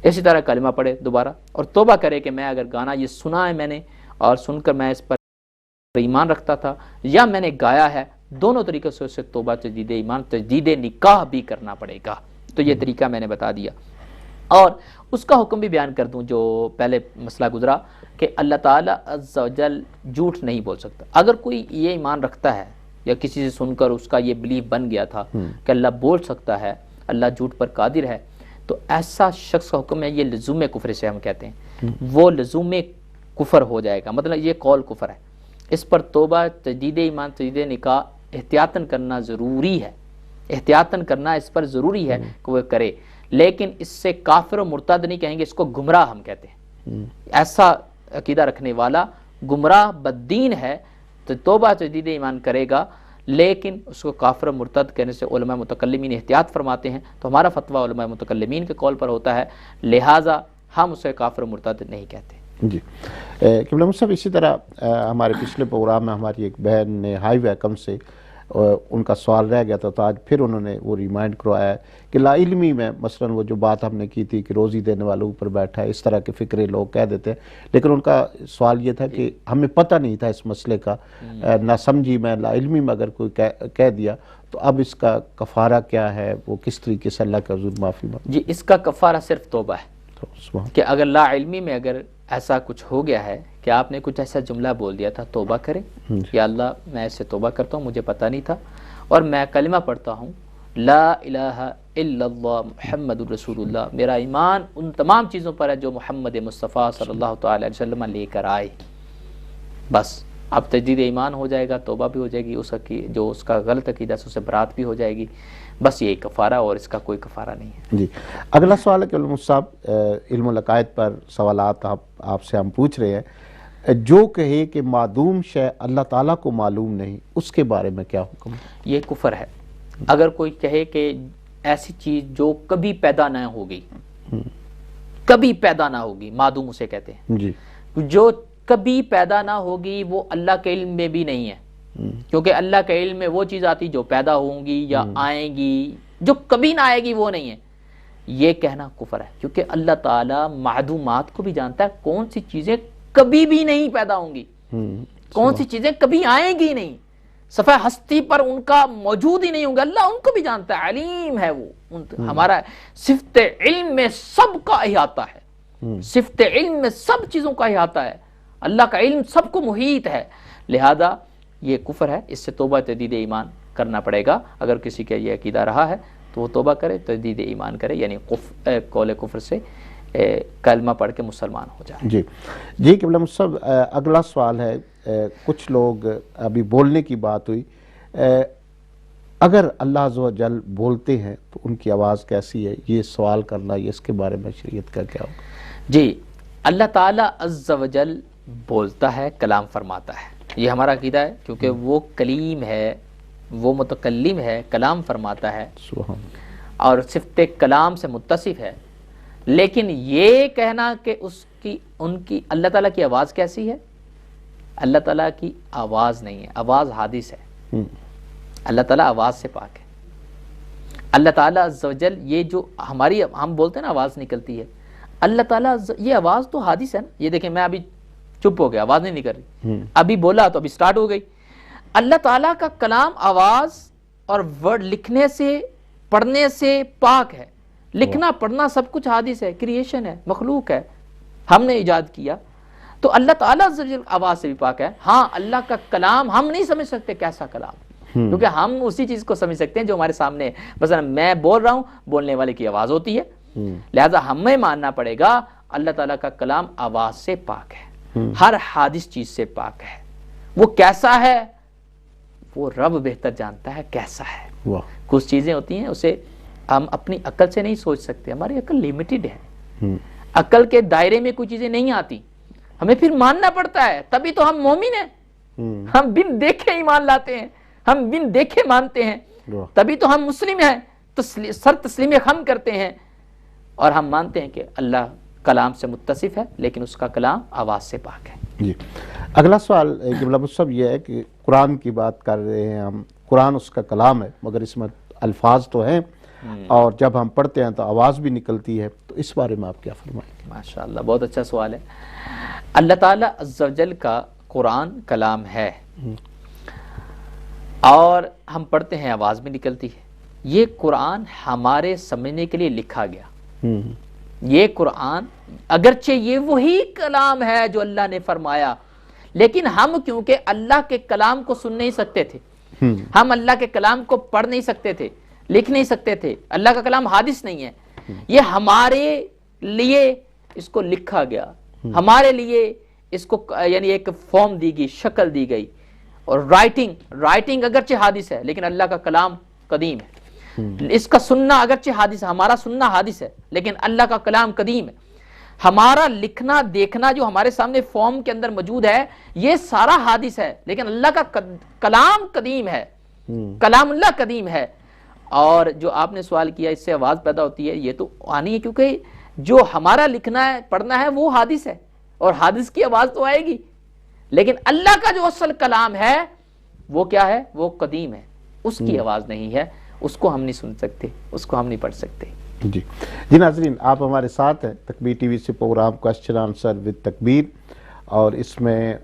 اسی طرح کلمہ پڑھے دوبارہ اور توبہ کرے کہ میں اگر گانا یہ سنا ہے میں نے اور سن کر میں اس پر ایمان رکھتا تھا یا میں نے گایا ہے، دونوں طریقوں سے اسے توبہ، تجدید ایمان، تجدید نکاح بھی کرنا پڑے گا۔ تو یہ طریقہ میں نے بتا دیا، اور اس کا حکم بھی بیان کر دوں جو پہلے مسئلہ گزرا کہ اللہ تعالیٰ عز و جل جھوٹ نہیں بول سکتا۔ اگر کوئی یہ ایمان رکھتا ہے یا کسی سے سن کر اس کا یہ بلیف بن گیا تھا کہ اللہ بول سکتا ہے، اللہ جھوٹ پر قادر ہے، تو ایسا شخص کا حکم ہے، یہ لزوم کفر سے ہم کہتے ہیں، وہ لزوم کفر ہو جائے گا، مطلب یہ قول کفر ہے۔ اس پر توبہ، تجدید ایمان، تجدید نکاح احتیاطاً کرنا ضروری ہے، احتیاطاً کرنا اس پر ضروری ہے کہ وہ کرے، لیکن اس سے کافر و مرتد نہیں کہیں گے، اس کو گمراہ ہم کہتے ہیں۔ ایسا عقیدہ رکھنے والا گمراہ بددین ہے، تو توبہ تجدید ایمان کرے گا، لیکن اس کو کافر و مرتد کہنے سے علماء متکلمین احتیاط فرماتے ہیں، تو ہمارا فتویٰ علماء متکلمین کے قول پر ہوتا ہے، لہٰذا ہم اسے کافر و مرتد نہیں کہتے۔ جی قبلہ صاحب، اسی طرح ہمارے پچھلے پروگرام میں ہماری ایک بہن نے ہائی ویکم سے ان کا سوال رہ گیا تھا، تو آج پھر انہوں نے وہ ریمائنڈ کروایا ہے کہ لا علمی میں مثلا وہ جو بات ہم نے کی تھی کہ روزی دینے والوں اوپر بیٹھا ہے، اس طرح کے فکرے لوگ کہہ دیتے ہیں، لیکن ان کا سوال یہ تھا کہ ہمیں پتہ نہیں تھا اس مسئلے کا، نہ سمجھی میں، لا علمی میں اگر کوئی کہہ دیا تو اب اس کا کفارہ کیا ہے، وہ کس طریقے سے اللہ کے حضور معافی مانگے؟ جی، اس کا کفارہ صرف توبہ ہے، کہ اگر لا علمی میں اگر ایسا کچھ ہو گیا ہے کہ آپ نے کچھ ایسا جملہ بول دیا تھا، توبہ کریں، یا اللہ میں اسے توبہ کرتا ہوں، مجھے پتہ نہیں تھا، اور میں کلمہ پڑھتا ہوں لا الہ الا اللہ محمد رسول اللہ، میرا ایمان ان تمام چیزوں پر ہے جو محمد مصطفیٰ صلی اللہ تعالی علیہ وسلم لے کر آئے، بس اب تجدید ایمان ہو جائے گا، توبہ بھی ہو جائے گی، جو اس کا غلط عقیدہ سے اسے برات بھی ہو جائے گی، بس یہی کفارہ، اور اس کا کوئی کفارہ نہیں ہے۔ جی، اگلا سوال ہے کہ علم صاحب، علم العقائد پر سوالات آپ سے ہم پوچھ رہے ہیں، جو کہے کہ معدوم شے اللہ تعالیٰ کو معلوم نہیں، اس کے بارے میں کیا حکم ہے؟ یہ کفر ہے۔ اگر کوئی کہے کہ ایسی چیز جو کبھی پیدا نہ ہوگی، کبھی پیدا نہ ہوگی، معدوم اسے کہتے ہیں، جی، جو کبھی پیدا نہ ہوگی وہ اللہ کے علم میں بھی نہیں ہے، کیونکہ اللہ کے علم میں وہ چیز آتی جو پیدا ہوں گی یا آئیں گی، جو کبھی نہ آئے گی وہ نہیں ہے، یہ کہنا کفر ہے، کیونکہ اللہ تعالیٰ معدومات کو بھی جانتا ہے، کون سی چیزیں کبھی بھی نہیں پیدا ہوں گی، کون سی چیزیں کبھی آئیں گی نہیں، صفحہ ہستی پر ان کا موجود ہی نہیں ہوں گے، اللہ ان کو بھی جانتا ہے، علیم ہے وہ۔ ہمارا صفت علم میں سب کا احاطہ ہے، صفت علم میں سب چیزوں کا احاطہ ہے، اللہ کا علم سب کو محیط ہے، لہذا یہ کفر ہے، اس سے توبہ تجدید ایمان کرنا پڑے گا۔ اگر کسی کا یہ عقیدہ رہا ہے تو وہ توبہ کرے، تجدید ایمان کرے، یعنی قول کفر سے کلمہ پڑھ کے مسلمان ہو جائے۔ جی قبلہ صاحب، اگلا سوال ہے، کچھ لوگ ابھی بولنے کی بات ہوئی، اگر اللہ عز و جل بولتے ہیں تو ان کی آواز کیسی ہے، یہ سوال کرنا، یہ اس کے بارے میں شریعت کا کیا ہوگا؟ جی، اللہ تعالیٰ عز و جل بولتا ہے، کلام فرماتا ہے، یہ ہمارا عقیدہ ہے، کیونکہ وہ کلیم ہے، وہ متکلم ہے، کلام فرماتا ہے اور صفت کلام سے متصف ہے، لیکن یہ کہنا کہ ان کی اللہ تعالیٰ کی آواز کیسی ہے، اللہ تعالیٰ کی آواز نہیں ہے، آواز حادث ہے، اللہ تعالیٰ آواز سے پاک ہے۔ اللہ تعالیٰ عز و جل، یہ جو ہم بولتے ہیں نا آواز نکلتی ہے، اللہ تعالیٰ یہ آواز تو حادث ہے نا، یہ دیکھیں میں ابھی چپ ہو گیا، آواز نہیں نکل رہی، ابھی بولا تو ابھی سٹارٹ ہو گئی۔ اللہ تعالیٰ کا کلام آواز اور ورڈ لکھنے سے، پڑھنے سے پاک ہے، لکھنا پڑھنا سب کچھ حادث ہے، کریشن ہے، مخلوق ہے، ہم نے ایجاد کیا، تو اللہ تعالیٰ عز و جل آواز سے بھی پاک ہے. ہاں اللہ کا کلام ہم نہیں سمجھ سکتے کیسا کلام، کیونکہ ہم اسی چیز کو سمجھ سکتے ہیں جو ہمارے سامنے ہے. مثلا میں بول رہا ہوں، بولنے والے کی آواز ہوتی ہے، لہذا ہمیں ماننا پڑے گا اللہ تعالیٰ کا کلام آواز سے پاک ہے، ہر حادث چیز سے پاک ہے. وہ کیسا ہے وہ رب بہتر جانتا ہے کیسا ہے. کچھ چیزیں ہوتی ہیں اسے ہم اپنی عقل سے نہیں سوچ سکتے، ہماری عقل لیمیٹڈ ہے، عقل کے دائرے میں کوئی چیزیں نہیں آتی، ہمیں پھر ماننا پڑتا ہے. تبھی تو ہم مومن ہیں، ہم بن دیکھے ایمان لاتے ہیں، ہم بن دیکھے مانتے ہیں، تبھی تو ہم مسلم ہیں. سر تسلیم خم کرتے ہیں اور ہم مانتے ہیں کہ اللہ کلام سے متصف ہے، لیکن اس کا کلام آواز سے پاک ہے. جی اگلا سوال جملہ مصب یہ ہے کہ قرآن کی بات کر رہے ہیں ہم، قرآن اس کا کلام ہے مگر اس میں الفاظ تو ہیں اور جب ہم پڑھتے ہیں تو آواز بھی نکلتی ہے، تو اس بارے میں آپ کیا فرمائیں گے؟ ماشاءاللہ بہت اچھا سوال ہے. اللہ تعالیٰ عز و جل کا قرآن کلام ہے اور ہم پڑھتے ہیں آواز بھی نکلتی ہے. یہ قرآن ہمارے سمجھنے کے لیے لکھا گیا. یہ قرآن اگرچہ یہ وہی کلام ہے جو اللہ نے فرمایا، لیکن ہم کیونکہ اللہ کے کلام کو سن نہیں سکتے تھے، ہم اللہ کے کلام کو پڑھ نہیں سکتے تھے، لکھ نہیں سکتے تھے، اللہ کا کلام حادث نہیں ہے، یہ ہمارے لیے اس کو لکھا گیا، ہمارے لیے اس کو یعنی ایک فارم دی گئی، شکل دی گئی. اور رائٹنگ اگرچہ حادث ہے لیکن اللہ کا کلام قدیم ہے. اس کا سننا اگرچہ حادث ہے، ہمارا سننا حادث ہے لیکن اللہ کا کلام قدیم ہے. ہمارا لکھنا دیکھنا جو ہمارے سامنے فارم کے اندر موجود ہے یہ سارا حادث ہے، لیکن اللہ کا کلام قدیم ہے، کلام اللہ قدیم ہے. اور جو آپ نے سوال کیا اس سے آواز پیدا ہوتی ہے، یہ تو آنی ہے کیونکہ جو ہمارا لکھنا ہے پڑھنا ہے وہ حادث ہے اور حادث کی آواز تو آئے گی، لیکن اللہ کا جو اصل کلام ہے وہ کیا ہے؟ وہ قدیم ہے، اس کی آواز نہیں ہے، اس کو ہم نہیں سن سکتے، اس کو ہم نہیں پڑھ سکتے. جی ناظرین، آپ ہمارے ساتھ ہیں تکبیر ٹی وی سے پروگرام کوسچن آنسر ود تکبیر، اور اس میں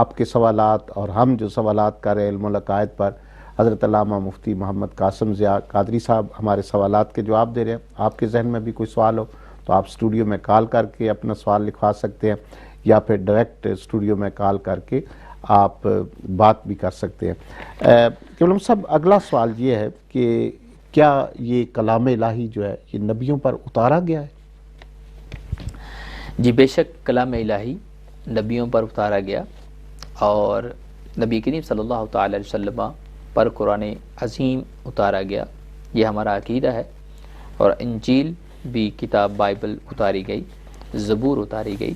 آپ کے سوالات اور ہم جو سوالات کر رہے ہیں علم العقائد پر، حضرت علامہ مفتی محمد قاسم ضیاء قادری صاحب ہمارے سوالات کے جواب دے رہے ہیں. آپ کے ذہن میں بھی کوئی سوال ہو تو آپ اسٹوڈیو میں کال کر کے اپنا سوال لکھوا سکتے ہیں، یا پھر ڈائریکٹ اسٹوڈیو میں کال کر کے آپ بات بھی کر سکتے ہیں. کیولم صاحب اگلا سوال یہ ہے کہ کیا یہ کلام الہی جو ہے یہ نبیوں پر اتارا گیا ہے؟ جی بے شک کلام الہی نبیوں پر اتارا گیا، اور نبی کریم صلی اللہ تعالی علیہ وسلم پر قرآن عظیم اتارا گیا، یہ ہمارا عقیدہ ہے. اور انجیل بھی کتاب بائبل اتاری گئی، زبور اتاری گئی،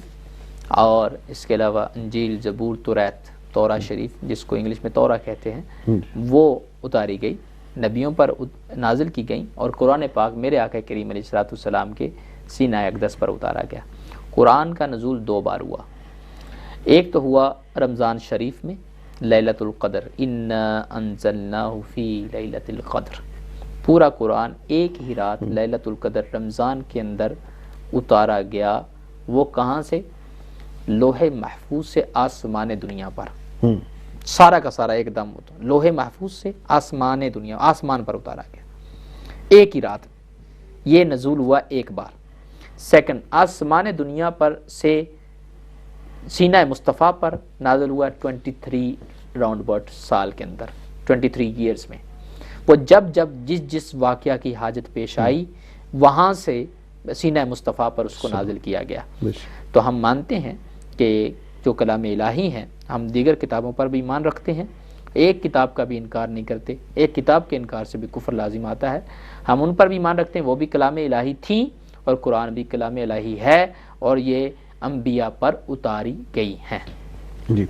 اور اس کے علاوہ انجیل، زبور، تورات شریف جس کو انگلش میں تورا کہتے ہیں، وہ اتاری گئی، نبیوں پر نازل کی گئیں. اور قرآن پاک میرے آقا کریم علیہ الصلوۃ والسلام کے سینہ اقدس پر اتارا گیا. قرآن کا نزول 2 بار ہوا. ایک تو ہوا رمضان شریف میں، لیلۃ القدر، انا انزلناہ فی لیلۃ القدر. پورا قرآن ایک ہی رات لیلۃ القدر رمضان کے اندر اتارا گیا. وہ کہاں سے؟ لوح محفوظ سے آسمان دنیا پر، سارا کا سارا ایک دم لوح محفوظ سے آسمان پر اتارا گیا ایک ہی رات. یہ نزول ہوا ایک بار. سیکنڈ، آسمان دنیا پر سے سینہ مصطفیٰ پر نازل ہوا 23 راؤنڈ بٹ سال کے اندر، 23 ایئرز میں. وہ جب جس واقعہ کی حاجت پیش آئی وہاں سے سینہ مصطفیٰ پر اس کو نازل کیا گیا. تو ہم مانتے ہیں کہ جو کلام الہی ہیں، ہم دیگر کتابوں پر بھی ایمان رکھتے ہیں، ایک کتاب کا بھی انکار نہیں کرتے. ایک کتاب کے انکار سے بھی کفر لازم آتا ہے. ہم ان پر بھی ایمان رکھتے ہیں، وہ بھی کلام الہی تھیں، اور قرآن بھی کلام الہی ہے، اور یہ انبیاء پر اتاری گئی ہیں. جی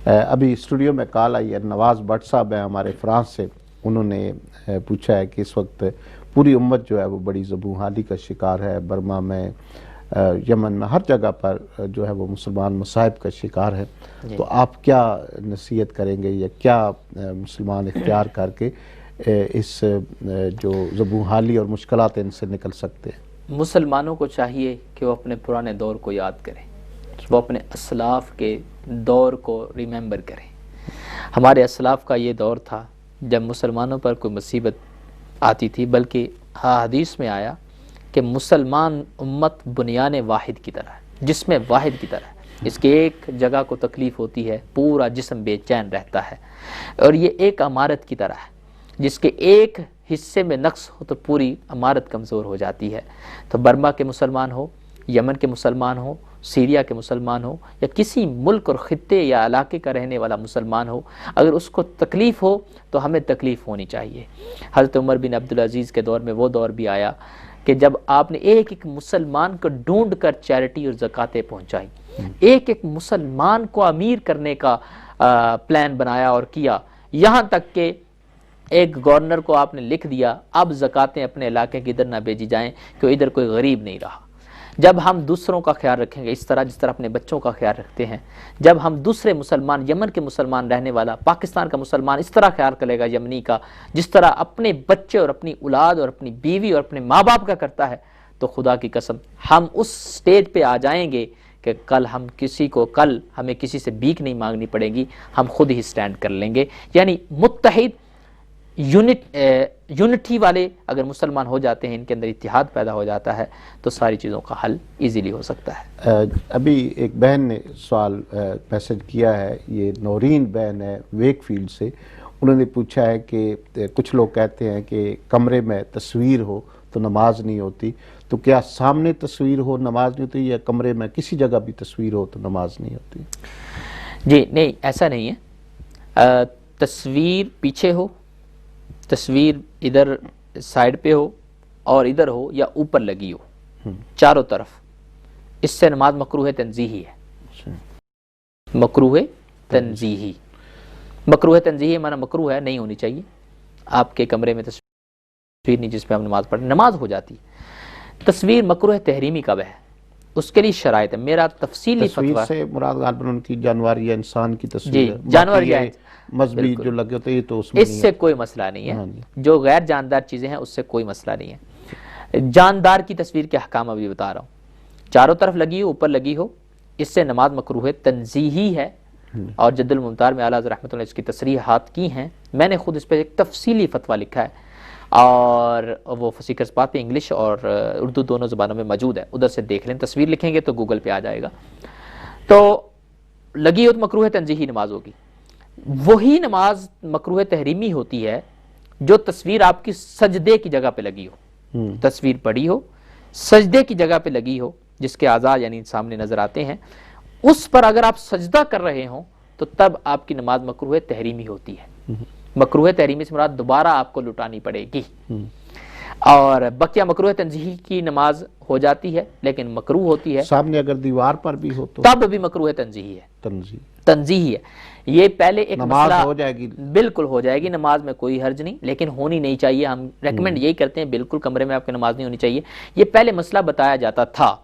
ابھی اسٹوڈیو میں کال آئی ہے، نواز بٹ صاحب ہیں ہمارے فرانس سے. انہوں نے پوچھا ہے کہ اس وقت پوری امت جو ہے وہ بڑی زبوں کا شکار ہے، برما میں، یمن میں، ہر جگہ پر جو ہے وہ مسلمان مصائب کا شکار ہے. تو آپ کیا نصیحت کریں گے، یا کیا مسلمان اختیار کر کے اس جو زبوں حالی اور مشکلات ان سے نکل سکتے ہیں؟ مسلمانوں کو چاہیے کہ وہ اپنے پرانے دور کو یاد کریں، وہ اپنے اسلاف کے دور کو ریممبر کریں. ہمارے اسلاف کا یہ دور تھا جب مسلمانوں پر کوئی مصیبت آتی تھی، بلکہ حدیث میں آیا کہ مسلمان امت بنیان واحد کی طرح ہے، جس میں واحد کی طرح ہے. اس کے ایک جگہ کو تکلیف ہوتی ہے پورا جسم بے چین رہتا ہے، اور یہ ایک عمارت کی طرح ہے، جس کے ایک حصے میں نقص ہو تو پوری عمارت کمزور ہو جاتی ہے۔ تو برما کے مسلمان ہو، یمن کے مسلمان ہو، سیریا کے مسلمان ہو، یا کسی ملک اور خطے یا علاقے کا رہنے والا مسلمان ہو، اگر اس کو تکلیف ہو تو ہمیں تکلیف ہونی چاہیے۔ حضرت عمر بن عبدالعزیز کے دور میں وہ دور بھی آیا کہ جب آپ نے ایک ایک مسلمان کو ڈھونڈ کر چیریٹی اور زکاتیں پہنچائی، ایک ایک مسلمان کو امیر کرنے کا پلان بنایا اور کیا، یہاں تک کہ ایک گورنر کو آپ نے لکھ دیا اب زکاتیں اپنے علاقے کی ادھر نہ بھیجی جائیں کہ ادھر کوئی غریب نہیں رہا۔ جب ہم دوسروں کا خیال رکھیں گے اس طرح جس طرح اپنے بچوں کا خیال رکھتے ہیں، جب ہم دوسرے مسلمان، یمن کے مسلمان رہنے والا، پاکستان کا مسلمان اس طرح خیال کرے گا یمنی کا، جس طرح اپنے بچے اور اپنی اولاد اور اپنی بیوی اور اپنے ماں باپ کا کرتا ہے، تو خدا کی قسم ہم اس سٹیج پہ آ جائیں گے کہ کل ہمیں کسی سے بھیک نہیں مانگنی پڑے گی، ہم خود ہی سٹینڈ کر لیں گے۔ یعنی متحد یونٹی والے اگر مسلمان ہو جاتے ہیں، ان کے اندر اتحاد پیدا ہو جاتا ہے، تو ساری چیزوں کا حل ایزیلی ہو سکتا ہے۔ ابھی ایک بہن نے سوال میسج کیا ہے، یہ نورین بہن ہے ویک فیلڈ سے، انہوں نے پوچھا ہے کہ کچھ لوگ کہتے ہیں کہ کمرے میں تصویر ہو تو نماز نہیں ہوتی، تو کیا سامنے تصویر ہو نماز نہیں ہوتی، یا کمرے میں کسی جگہ بھی تصویر ہو تو نماز نہیں ہوتی؟ جی نہیں، ایسا نہیں ہے۔ تصویر پیچھے ہو، تصویر ادھر سائیڈ پہ ہو، اور ادھر ہو یا اوپر لگی ہو، چاروں طرف، اس سے نماز مکروہ تنزیہی ہے۔ مکروہ تنزیہی، مکروہ تنزیہی معنی مکروہ ہے، نہیں ہونی چاہیے آپ کے کمرے میں تصویر نہیں جس پہ آپ نماز پڑھیں، نماز ہو جاتی ہے۔ تصویر مکروہ تحریمی کب ہے؟ اس کے لیے شرائط ہے، میرا تفصیلی تصویر فتویٰ سے مراد غالباً ان کی جانور یا انسان کی تصویر جی، ہے، جانور باقی یا یہ مذہبی جو لگے ہوتے ہیں یہ تو اس میں اس نہیں سے ہے۔ کوئی مسئلہ نہیں ہاں ہے، جی۔ جو غیر جاندار چیزیں ہیں اس سے کوئی مسئلہ نہیں ہے۔ جاندار کی تصویر کے احکام ابھی بتا رہا ہوں، چاروں طرف لگی ہو، اوپر لگی ہو، اس سے نماز مکروہ تنزیہی ہے، اور جد الممتار میں اعلیٰ حضرت رحمۃ اللہ نے اس کی تصریحات کی ہیں، میں نے خود اس پہ ایک تفصیلی فتویٰ لکھا ہے، اور وہ فصیح بات پہ انگلش اور اردو دونوں زبانوں میں موجود ہے، ادھر سے دیکھ لیں، تصویر لکھیں گے تو گوگل پہ آ جائے گا۔ تو لگی ہو تو مکروہ تنزیہی نماز ہوگی۔ وہی نماز مکروہ تحریمی ہوتی ہے جو تصویر آپ کی سجدے کی جگہ پہ لگی ہو، تصویر پڑی ہو، سجدے کی جگہ پہ لگی ہو، جس کے اعضاء یعنی سامنے نظر آتے ہیں، اس پر اگر آپ سجدہ کر رہے ہوں تو تب آپ کی نماز مکروہ تحریمی ہوتی ہے۔ مکروہ تحریمی سے مراد دوبارہ آپ کو لٹانی پڑے گی، اور بقیہ مکروہ تنزیہی کی نماز ہو جاتی ہے لیکن مکروہ ہوتی ہے، سامنے اگر دیوار پر بھی ہو تو تب بھی مکروہ تنزیہی ہے، تنزیہی ہے۔ یہ پہلے ایک نماز مسئلہ ہو جائے گی، بالکل ہو جائے گی، نماز میں کوئی حرج نہیں، لیکن ہونی نہیں چاہیے، ہم ریکمینڈ یہی کرتے ہیں بالکل کمرے میں آپ کی نماز نہیں ہونی چاہیے۔ یہ پہلے مسئلہ بتایا جاتا تھا،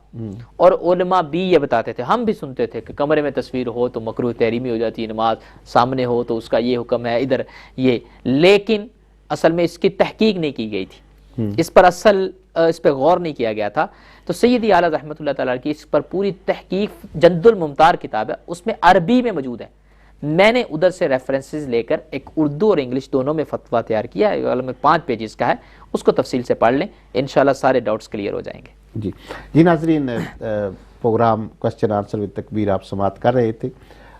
اور علماء بھی یہ بتاتے تھے، ہم بھی سنتے تھے کہ کمرے میں تصویر ہو تو مکروہ تحریمی ہو جاتی ہے نماز، سامنے ہو تو اس کا یہ حکم ہے، ادھر یہ، لیکن اصل میں اس کی تحقیق نہیں کی گئی تھی، اس پر اس پہ غور نہیں کیا گیا تھا۔ تو سیدی اعلیٰ رحمۃ اللہ تعالیٰ کی اس پر پوری تحقیق جد الممتار کتاب ہے، اس میں عربی میں موجود ہے، میں نے ادھر سے ریفرنسز لے کر ایک اردو اور انگلش دونوں میں فتویٰ تیار کیا ہے، 5 پیجز کا ہے، اس کو تفصیل سے پڑھ لیں، انشاءاللہ سارے ڈاؤٹس کلیئر ہو جائیں گے۔ جی ناظرین، پروگرام کوسچن آنسر وتھ تکبیر آپ سماعت کر رہے تھے،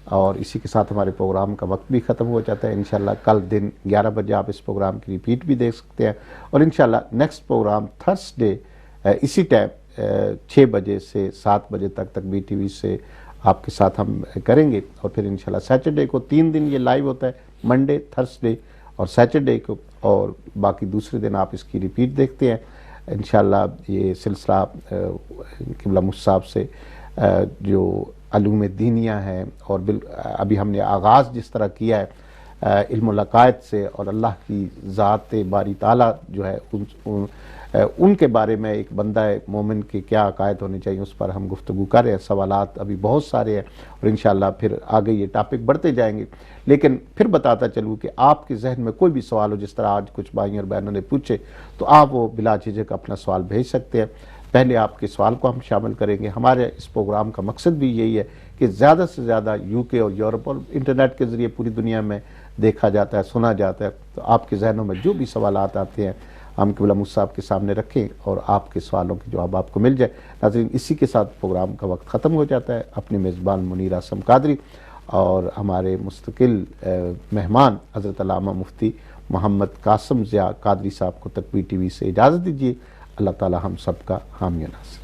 اور اسی کے ساتھ ہمارے پروگرام کا وقت بھی ختم ہو جاتا ہے۔ انشاءاللہ کل دن 11 بجے آپ اس پروگرام کی ریپیٹ بھی دیکھ سکتے ہیں، اور انشاءاللہ نیکسٹ پروگرام تھرسڈے اسی ٹائم 6 بجے سے 7 بجے تک تکبیر ٹی وی سے آپ کے ساتھ ہم کریں گے، اور پھر انشاءاللہ سیٹرڈے کو 3 دن یہ لائیو ہوتا ہے، منڈے، تھرسڈے اور سیٹرڈے کو، اور باقی دوسرے دن آپ اس کی ریپیٹ دیکھتے ہیں۔ انشاءاللہ یہ سلسلہ قبلہ مصعب سے جو علوم دینیہ ہیں، اور ابھی ہم نے آغاز جس طرح کیا ہے علم العقائد سے، اور اللہ کی ذات باری تعالیٰ جو ہے ان کے بارے میں ایک بندہ مومن کے کیا عقائد ہونے چاہیے، اس پر ہم گفتگو کر رہے ہیں۔ سوالات ابھی بہت سارے ہیں، اور انشاءاللہ پھر آگے یہ ٹاپک بڑھتے جائیں گے، لیکن پھر بتاتا چلوں کہ آپ کے ذہن میں کوئی بھی سوال ہو، جس طرح آج کچھ بھائیوں اور بہنوں نے پوچھے، تو آپ وہ بلا جھجک اپنا سوال بھیج سکتے ہیں۔ پہلے آپ کے سوال کو ہم شامل کریں گے۔ ہمارے اس پروگرام کا مقصد بھی یہی ہے کہ زیادہ سے زیادہ UK اور یورپ اور انٹرنیٹ کے ذریعے پوری دنیا میں دیکھا جاتا ہے، سنا جاتا ہے، تو آپ کے ذہنوں میں جو بھی سوالات آتے ہیں ہم قبلہ موسیٰ صاحب کے سامنے رکھیں اور آپ کے سوالوں کے جواب آپ کو مل جائے۔ ناظرین، اسی کے ساتھ پروگرام کا وقت ختم ہو جاتا ہے۔ اپنے میزبان منیر اعظم قادری اور ہمارے مستقل مہمان حضرت علامہ مفتی محمد قاسم ضیاء قادری صاحب کو تقوی ٹی وی سے اجازت دیجیے۔ اللہ تعالی ہم سب کا حامی و ناصر۔